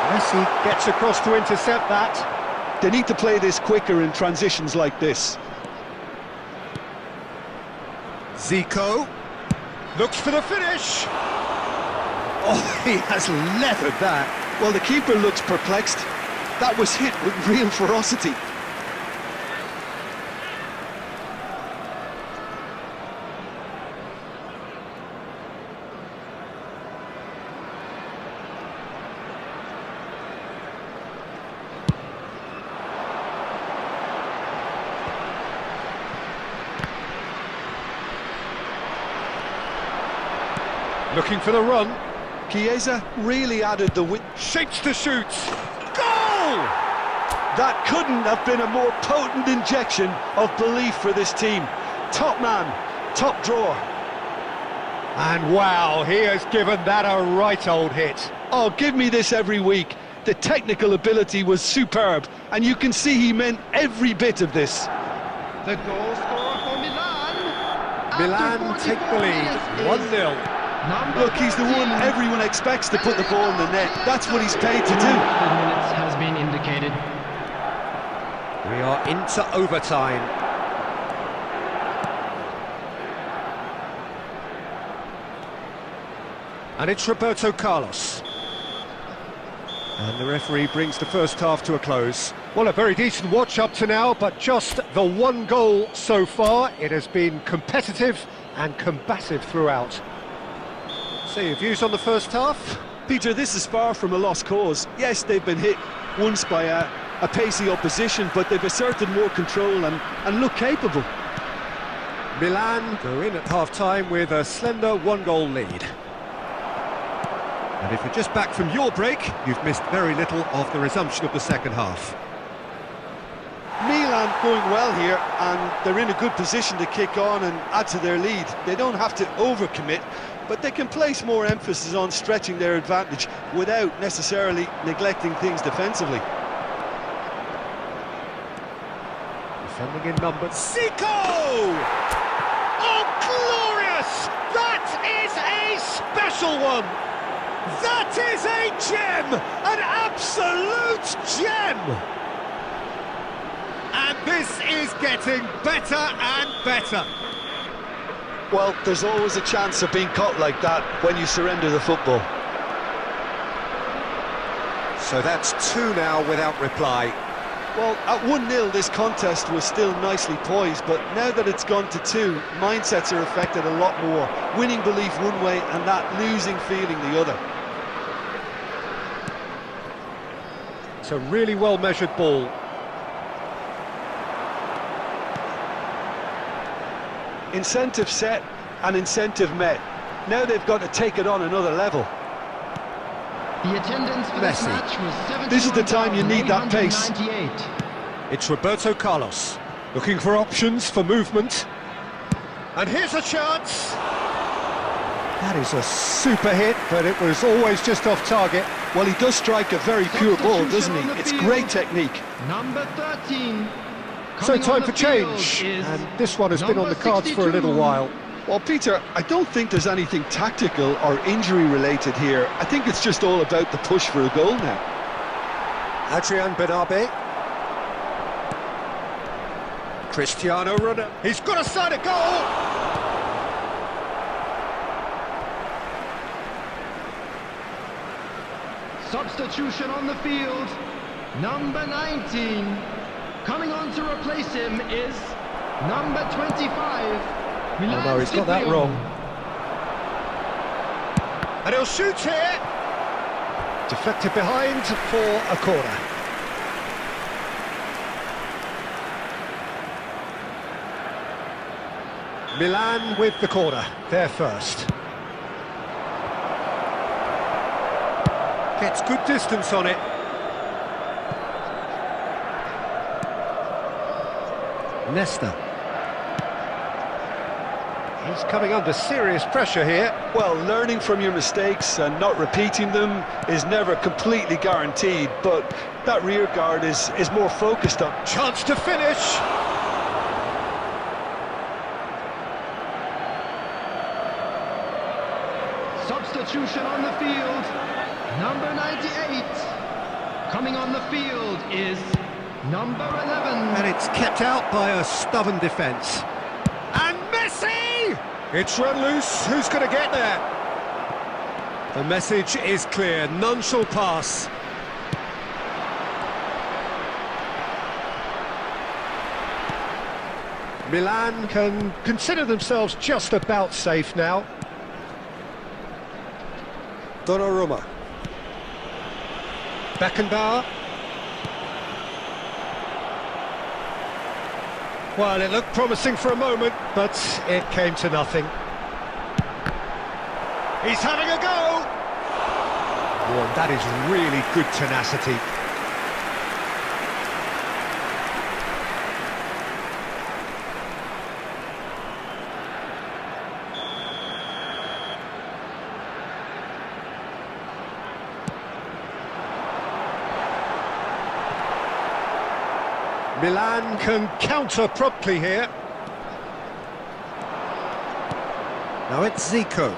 Messi gets across to intercept that. They need to play this quicker in transitions like this. Zico looks for the finish. Oh, he has leathered that. Well, the keeper looks perplexed. That was hit with real ferocity. Looking for the run. Chiesa really added the width. Shapes to shoot. Goal! That couldn't have been a more potent injection of belief for this team. Top man, top drawer. And wow, he has given that a right old hit. Oh, give me this every week. The technical ability was superb, and you can see he meant every bit of this. The goal scorer for Milan. Milan take the lead, 1-0. Look, he's the one everyone expects to put the ball in the net. That's what he's paid to do. 5 minutes has been indicated. We are into overtime. And it's Roberto Carlos. And the referee brings the first half to a close. Well, a very decent watch up to now, but just the one goal so far. It has been competitive and combative throughout. So, your views on the first half? Peter, this is far from a lost cause. Yes, they've been hit once by a pacey opposition, but they've asserted more control and look capable. Milan go in at half-time with a slender one-goal lead. And if you're just back from your break, you've missed very little of the resumption of the second half. Milan going well here, and they're in a good position to kick on and add to their lead. They don't have to overcommit, but they can place more emphasis on stretching their advantage without necessarily neglecting things defensively. Defending in number... Zico! Oh, glorious! That is a special one! That is a gem! An absolute gem! And this is getting better and better. Well, there's always a chance of being caught like that when you surrender the football. So that's 2 now without reply. Well, at 1-0 this contest was still nicely poised, but now that it's gone to 2, mindsets are affected a lot more. Winning belief one way and that losing feeling the other. It's a really well-measured ball. Incentive set and incentive met. Now they've got to take it on another level. The attendance for this Messi. match was This is the time you need that pace. 71,898. It's Roberto Carlos, looking for options for movement. And here's a chance! That is a super hit, but it was always just off target. Well, he does strike a very pure ball, doesn't he? It's great technique. Number 13. So Coming time on for the field change, is and this one has been on the number cards for a little 62. while. Well, Peter, I don't think there's anything tactical or injury-related here. I think it's just all about the push for a goal now. Adrian Benabe. Cristiano Ronaldo. He's got a side of goal! Substitution on the field. Number 19. Coming on to replace him is number 25. Milan. Oh no, he's got that wrong. And he'll shoot here. Deflected behind for a corner. Milan with the corner, they're first. Gets good distance on it. Nesta. He's coming under serious pressure here. Well, learning from your mistakes and not repeating them is never completely guaranteed, but that rear guard is more focused on. Chance to finish. Substitution on the field. Number 98. Coming on the field is number 11. And it's kept out by a stubborn defence. And Messi! It's run loose. Who's going to get there? The message is clear. None shall pass. Milan can consider themselves just about safe now. Donnarumma. Beckenbauer. Well, it looked promising for a moment, but it came to nothing. He's having a go! Well, that is really good tenacity. Milan can counter promptly here. Now it's Zico.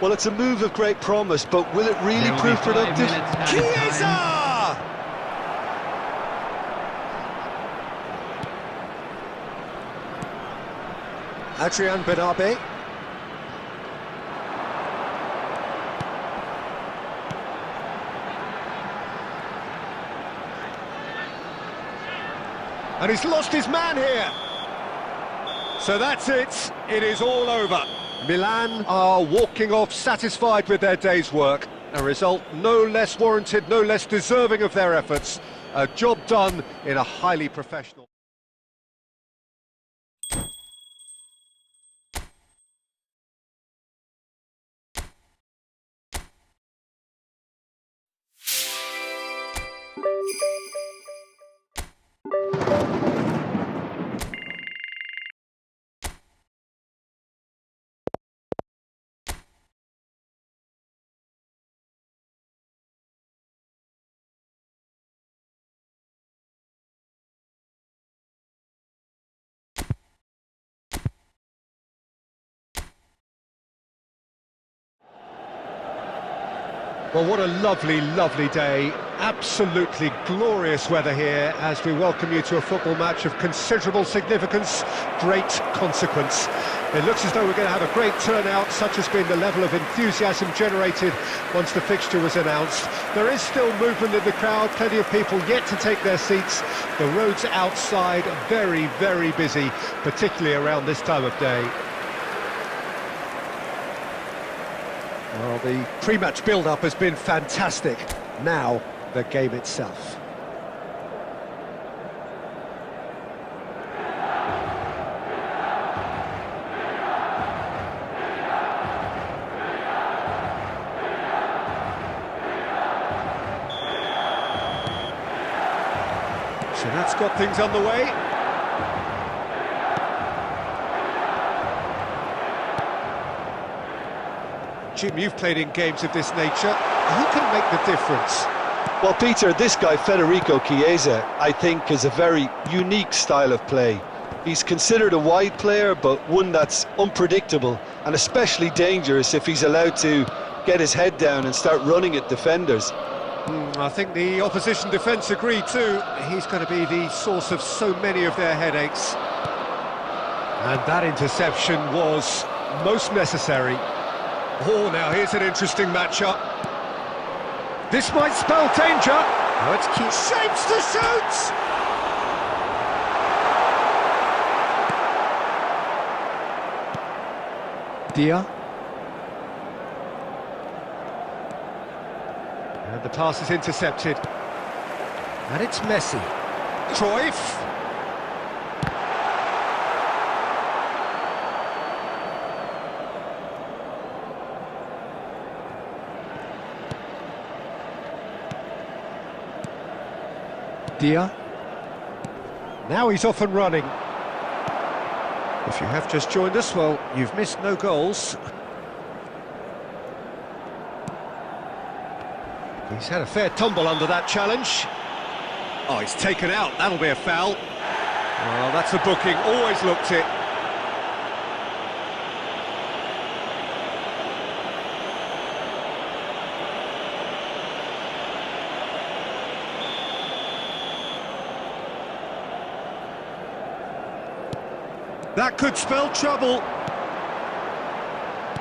Well, it's a move of great promise, but will it really prove productive? Chiesa! Adrian Benabe. And he's lost his man here. So that's it. It is all over. Milan are walking off satisfied with their day's work. A result no less warranted, no less deserving of their efforts. A job done in a highly professional... Well, what a lovely, lovely day. Absolutely glorious weather here as we welcome you to a football match of considerable significance, great consequence. It looks as though we're going to have a great turnout, such has been the level of enthusiasm generated once the fixture was announced. There is still movement in the crowd, plenty of people yet to take their seats. The roads outside very, very busy, particularly around this time of day. Well, the pre-match build-up has been fantastic. Now, the game itself. So that's got things underway. Jim, you've played in games of this nature. Who can make the difference? Well, Peter, this guy, Federico Chiesa, I think is a very unique style of play. He's considered a wide player, but one that's unpredictable and especially dangerous if he's allowed to get his head down and start running at defenders. I think the opposition defence agree too. He's going to be the source of so many of their headaches. And that interception was most necessary. Oh, now here's an interesting matchup. This might spell danger. Oh, it's key. Shapes to shoot! Dia. And the pass is intercepted. And it's Messi. Cruyff. Dia. Now he's off and running. If you have just joined us, well, you've missed no goals. He's had a fair tumble under that challenge. Oh, he's taken out. That'll be a foul. Well, that's a booking. Always looked it. That could spell trouble.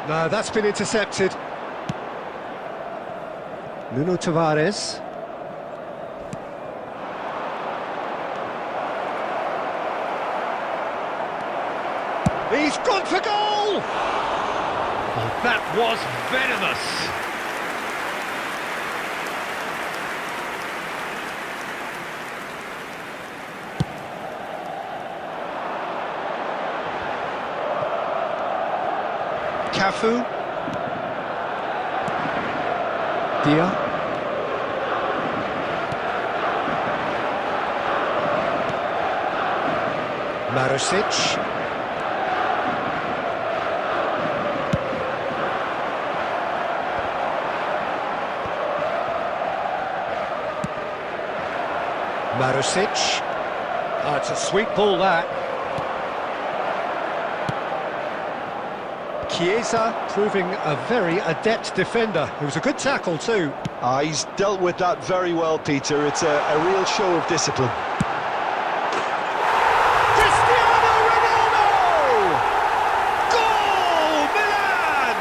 No, that's been intercepted. Nuno Tavares. He's gone for goal! Oh, that was venomous. Cafu. Dia. Marusic. Marusic. Oh, it's a sweet ball, that. Chiesa proving a very adept defender. It was a good tackle too. He's dealt with that very well, Peter. It's a real show of discipline. Cristiano Ronaldo! Goal! Milan!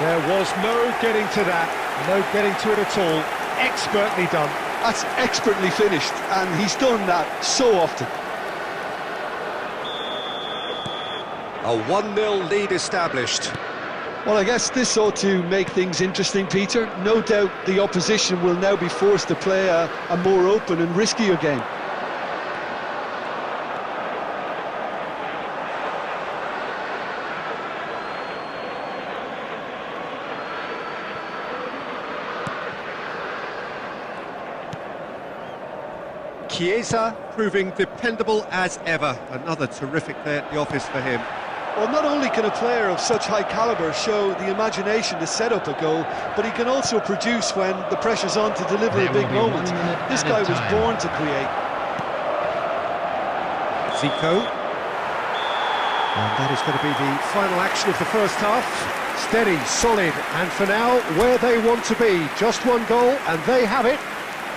There was no getting to that, no getting to it at all. Expertly done. That's expertly finished, and he's done that so often. A 1-0 lead established. Well, I guess this ought to make things interesting, Peter. No doubt the opposition will now be forced to play a more open and riskier game. Chiesa proving dependable as ever. Another terrific day at the office for him. Well, not only can a player of such high calibre show the imagination to set up a goal, but he can also produce when the pressure's on to deliver a big moment. This guy was born to create. Zico. And that is going to be the final action of the first half. Steady, solid, and for now, where they want to be. Just one goal, and they have it.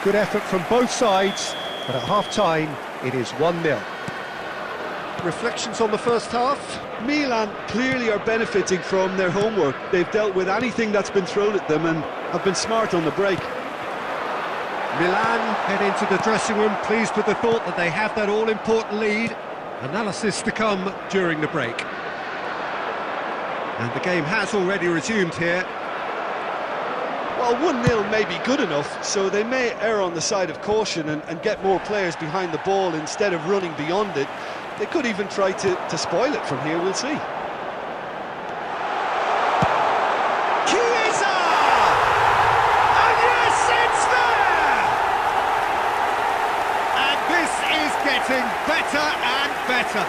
Good effort from both sides, but at half-time, it is 1-0. Reflections on the first half? Milan clearly are benefiting from their homework. They've dealt with anything that's been thrown at them and have been smart on the break. Milan head into the dressing room pleased with the thought that they have that all-important lead. Analysis to come during the break. And the game has already resumed here. Well, 1-0 may be good enough, so they may err on the side of caution and get more players behind the ball instead of running beyond it. They could even try to spoil it from here, we'll see. Chiesa! And yes, it's there! And this is getting better and better.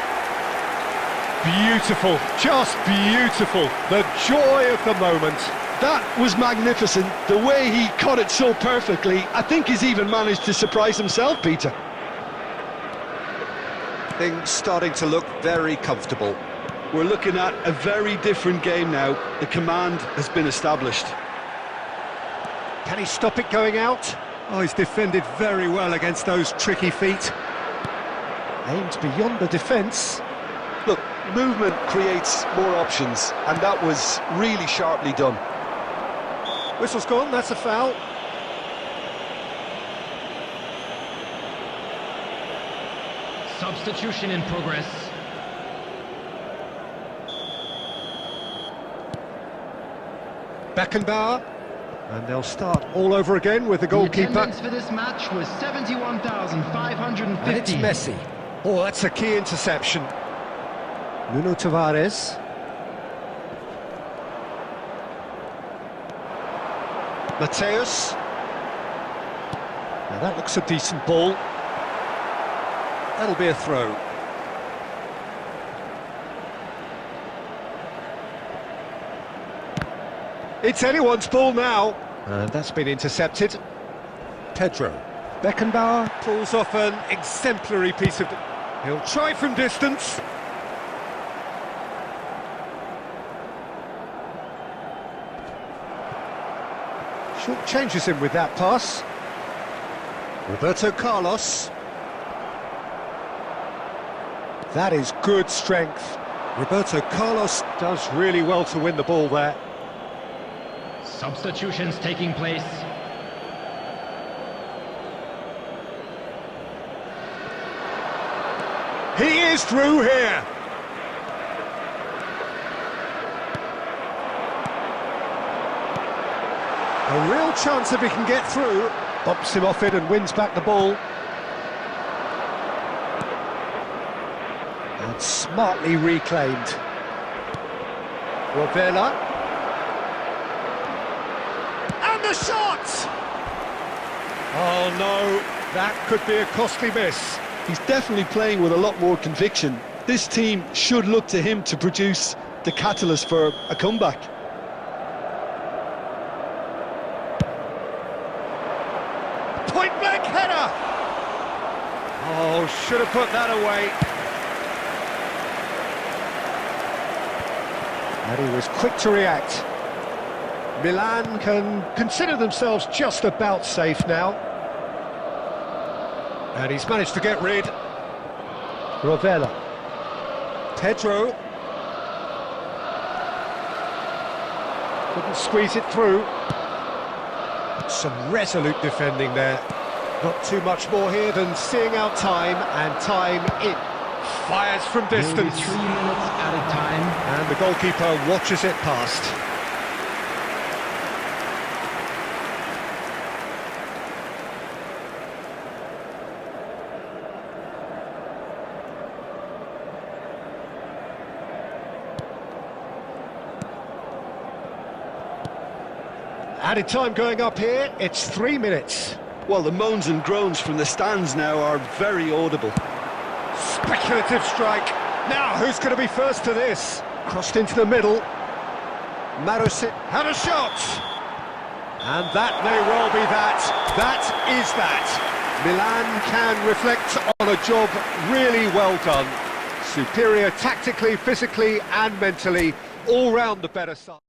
Beautiful, just beautiful. The joy of the moment. That was magnificent. The way he caught it so perfectly, I think he's even managed to surprise himself, Peter. Things starting to look very comfortable. We're looking at a very different game now. The command has been established. Can he stop it going out? Oh, he's defended very well against those tricky feet. Aimed beyond the defence. Look, movement creates more options, and that was really sharply done. Whistle's gone, that's a foul. Substitution in progress. Beckenbauer. And they'll start all over again with the The goalkeeper. attendance for this match was 71,550. And it's Messi. Oh, that's a key interception. Nuno Tavares. Mateus. Now that looks a decent ball. That'll be a throw. It's anyone's ball now. And that's been intercepted. Pedro. Beckenbauer pulls off an exemplary piece of... He'll try from distance. Short changes him with that pass. Roberto Carlos. That is good strength. Roberto Carlos does really well to win the ball there. Substitutions taking place. He is through here. A real chance if he can get through. Bumps him off it and wins back the ball. And smartly reclaimed. Rovella. And the shot! Oh no, that could be a costly miss. He's definitely playing with a lot more conviction. This team should look to him to produce the catalyst for a comeback. Point-blank header! Oh, should have put that away. And he was quick to react. Milan can consider themselves just about safe now. And he's managed to get rid. Rovella. Pedro. Couldn't squeeze it through. Some resolute defending there. Not too much more here than seeing out time, and time in. Fires from distance. Maybe 3 minutes at a time. And the goalkeeper watches it past. Added time going up here, it's 3 minutes. Well, the moans and groans from the stands now are very audible. Speculative strike. Now, who's going to be first to this? Crossed into the middle. Marusic had a shot. And that may well be that. That is that. Milan can reflect on a job really well done. Superior tactically, physically and mentally. All round the better side.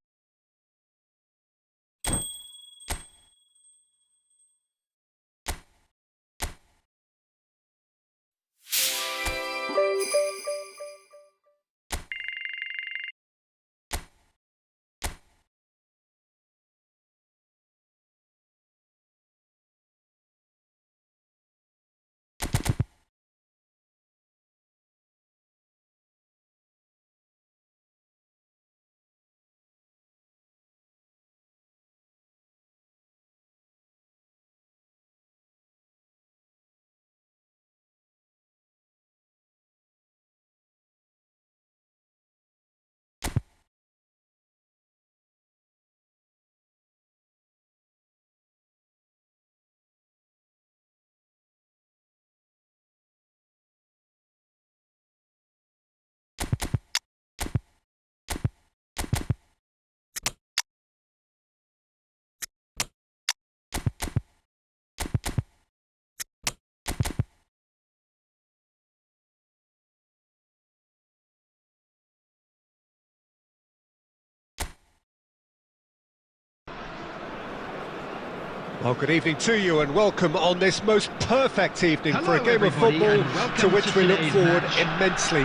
Oh, good evening to you and welcome on this most perfect evening for a game of football to which we look forward immensely.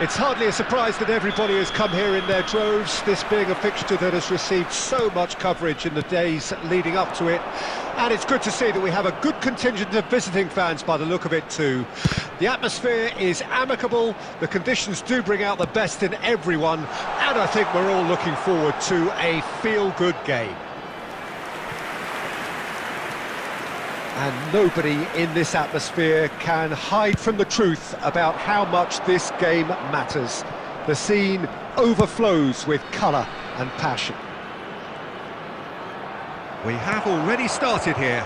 It's hardly a surprise that everybody has come here in their droves, this being a fixture that has received so much coverage in the days leading up to it. And it's good to see that we have a good contingent of visiting fans by the look of it too. The atmosphere is amicable, the conditions do bring out the best in everyone, and I think we're all looking forward to a feel-good game. And nobody in this atmosphere can hide from the truth about how much this game matters. The scene overflows with colour and passion. We have already started here.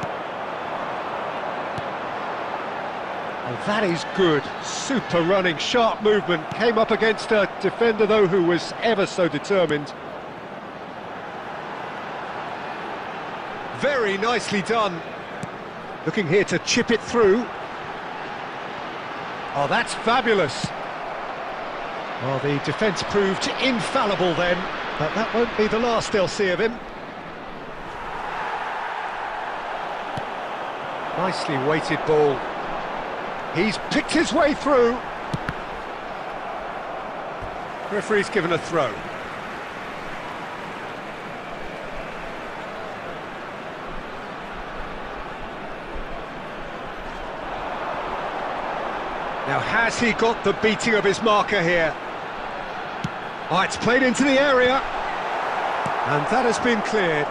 Oh, that is good. Super running, sharp movement. Came up against a defender, though, who was ever so determined. Very nicely done. Looking here to chip it through. Oh, that's fabulous. Well, the defence proved infallible then, but that won't be the last they'll see of him. Nicely weighted ball. He's picked his way through. Referee's given a throw. Now, has he got the beating of his marker here? Oh, it's played into the area. And that has been cleared.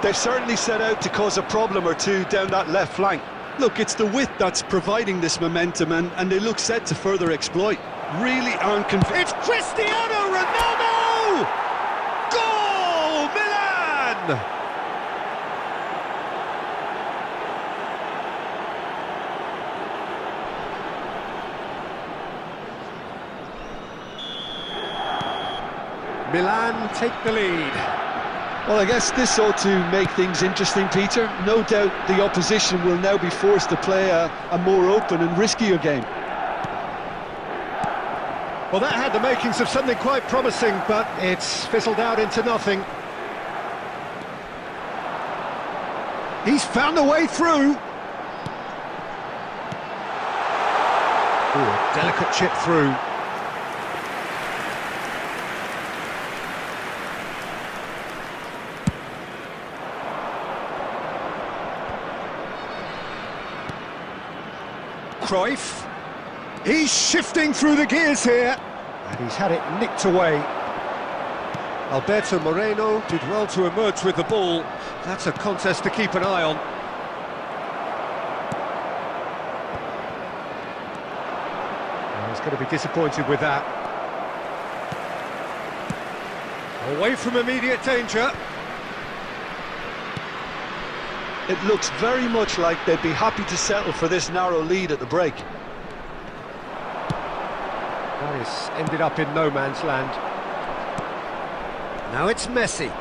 They've certainly set out to cause a problem or two down that left flank. Look, it's the width that's providing this momentum, and they look set to further exploit. Really aren't convinced. It's Cristiano Ronaldo! Goal, Milan! Milan take the lead. Well, I guess this ought to make things interesting, Peter. No doubt the opposition will now be forced to play a more open and riskier game. Well, that had the makings of something quite promising, but it's fizzled out into nothing. He's found a way through. Ooh, a delicate chip through. Cruyff, he's shifting through the gears here, and he's had it nicked away. Alberto Moreno did well to emerge with the ball. That's a contest to keep an eye on. Oh, he's going to be disappointed with that. Away from immediate danger. It looks very much like they'd be happy to settle for this narrow lead at the break. That is ended up in no man's land. Now it's Messi.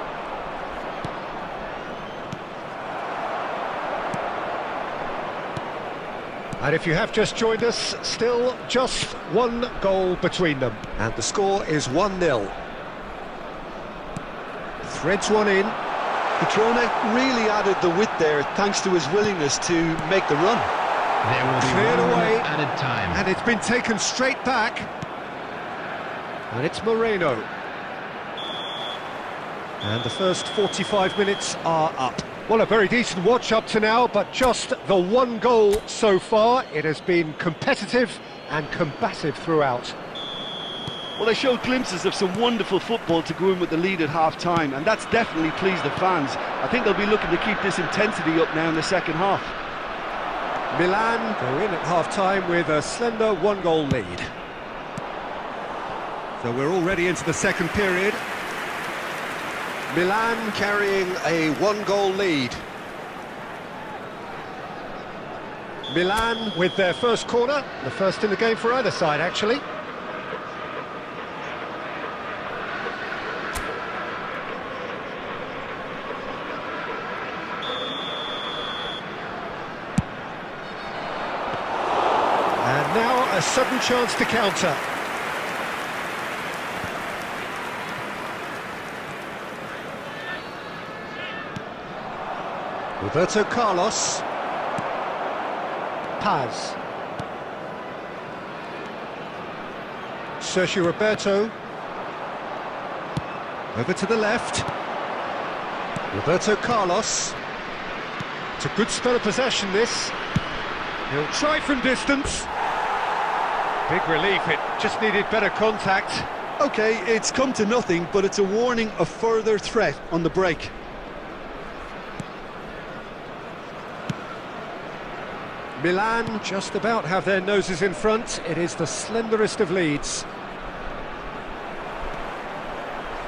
And if you have just joined us, still just one goal between them. And the score is 1-0. Threads one in. Petrone really added the width there thanks to his willingness to make the run. There will be Cleared 1 away. minute added time. And it's been taken straight back. And it's Moreno. And the first 45 minutes are up. Well, a very decent watch up to now, but just the one goal so far. It has been competitive and combative throughout. Well, they showed glimpses of some wonderful football to go in with the lead at half-time, and that's definitely pleased the fans. I think they'll be looking to keep this intensity up now in the second half. Milan go in at half-time with a slender one-goal lead. So we're already into the second period. Milan carrying a one-goal lead. Milan with their first corner, the first in the game for either side, actually. And now a sudden chance to counter. Roberto Carlos. Paz. Sergio Roberto. Over to the left. Roberto Carlos. It's a good spell of possession, this. He'll try from distance. Big relief, it just needed better contact. OK, it's come to nothing, but it's a warning of further threat on the break. Milan just about have their noses in front. It is the slenderest of leads.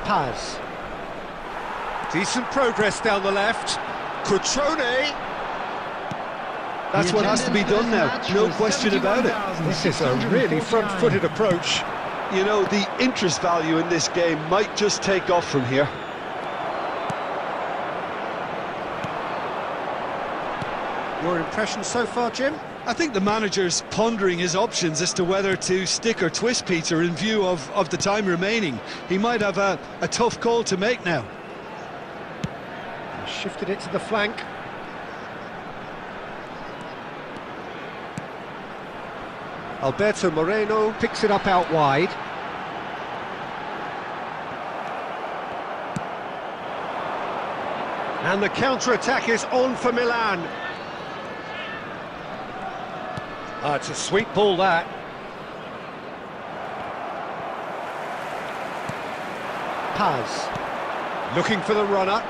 Paz. Decent progress down the left. Cutrone. That's what has to be done now, no question about it. This is a really front-footed approach. You know, the interest value in this game might just take off from here. Your impressions so far, Jim? I think the manager's pondering his options as to whether to stick or twist Peter in view of the time remaining. He might have a tough call to make now. Shifted it to the flank. Alberto Moreno picks it up out wide. And the counter-attack is on for Milan. It's a sweet ball, that. Paz. Looking for the runner.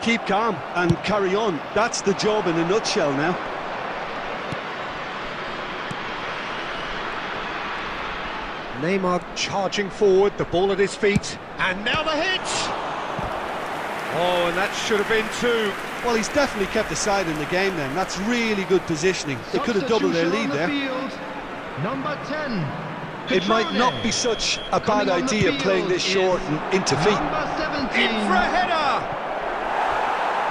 Keep calm and carry on. That's the job in a nutshell now. Neymar charging forward, the ball at his feet. And now the hit! Oh, and that should have been two. Well, he's definitely kept the side in the game then. That's really good positioning. They could have doubled their lead there. Number 10. It might not be such a bad idea playing this short and into feet. Number 17. In for a header!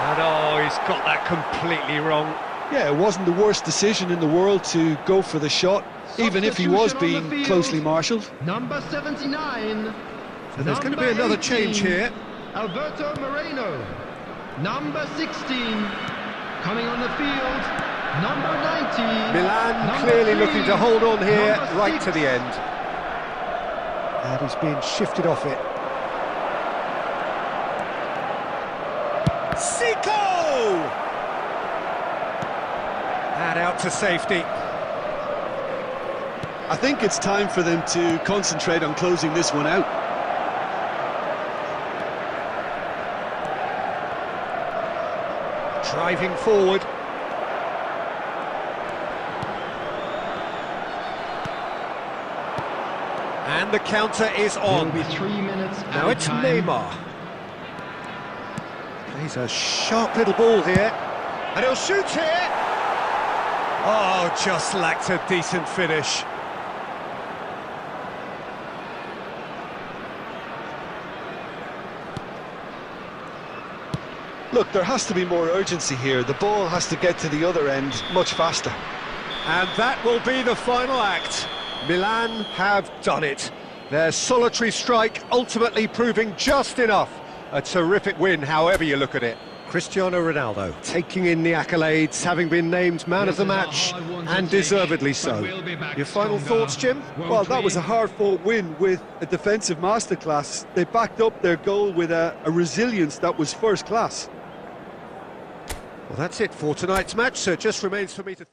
And oh, he's got that completely wrong. Yeah, it wasn't the worst decision in the world to go for the shot, even if he was being closely marshalled. Number 79. So there's going to be another change here. Alberto Moreno. Number 16. Coming on the field. Number 19. Milan Number clearly 3, looking to hold on here number right 6. to the end. And he's being shifted off it. Zico! And out to safety. I think it's time for them to concentrate on closing this one out. Driving forward. And the counter is on. It'll be 3 minutes. Now it's Neymar. Plays a sharp little ball here. And he'll shoot here. Oh, just lacked a decent finish. Look, there has to be more urgency here. The ball has to get to the other end much faster. And that will be the final act. Milan have done it. Their solitary strike ultimately proving just enough. A terrific win, however you look at it. Cristiano Ronaldo taking in the accolades, having been named man of the match, and deservedly so. Your final thoughts, Jim? Well, that was a hard-fought win with a defensive masterclass. They backed up their goal with a resilience that was first class. Well, that's it for tonight's match, so it just remains for me to...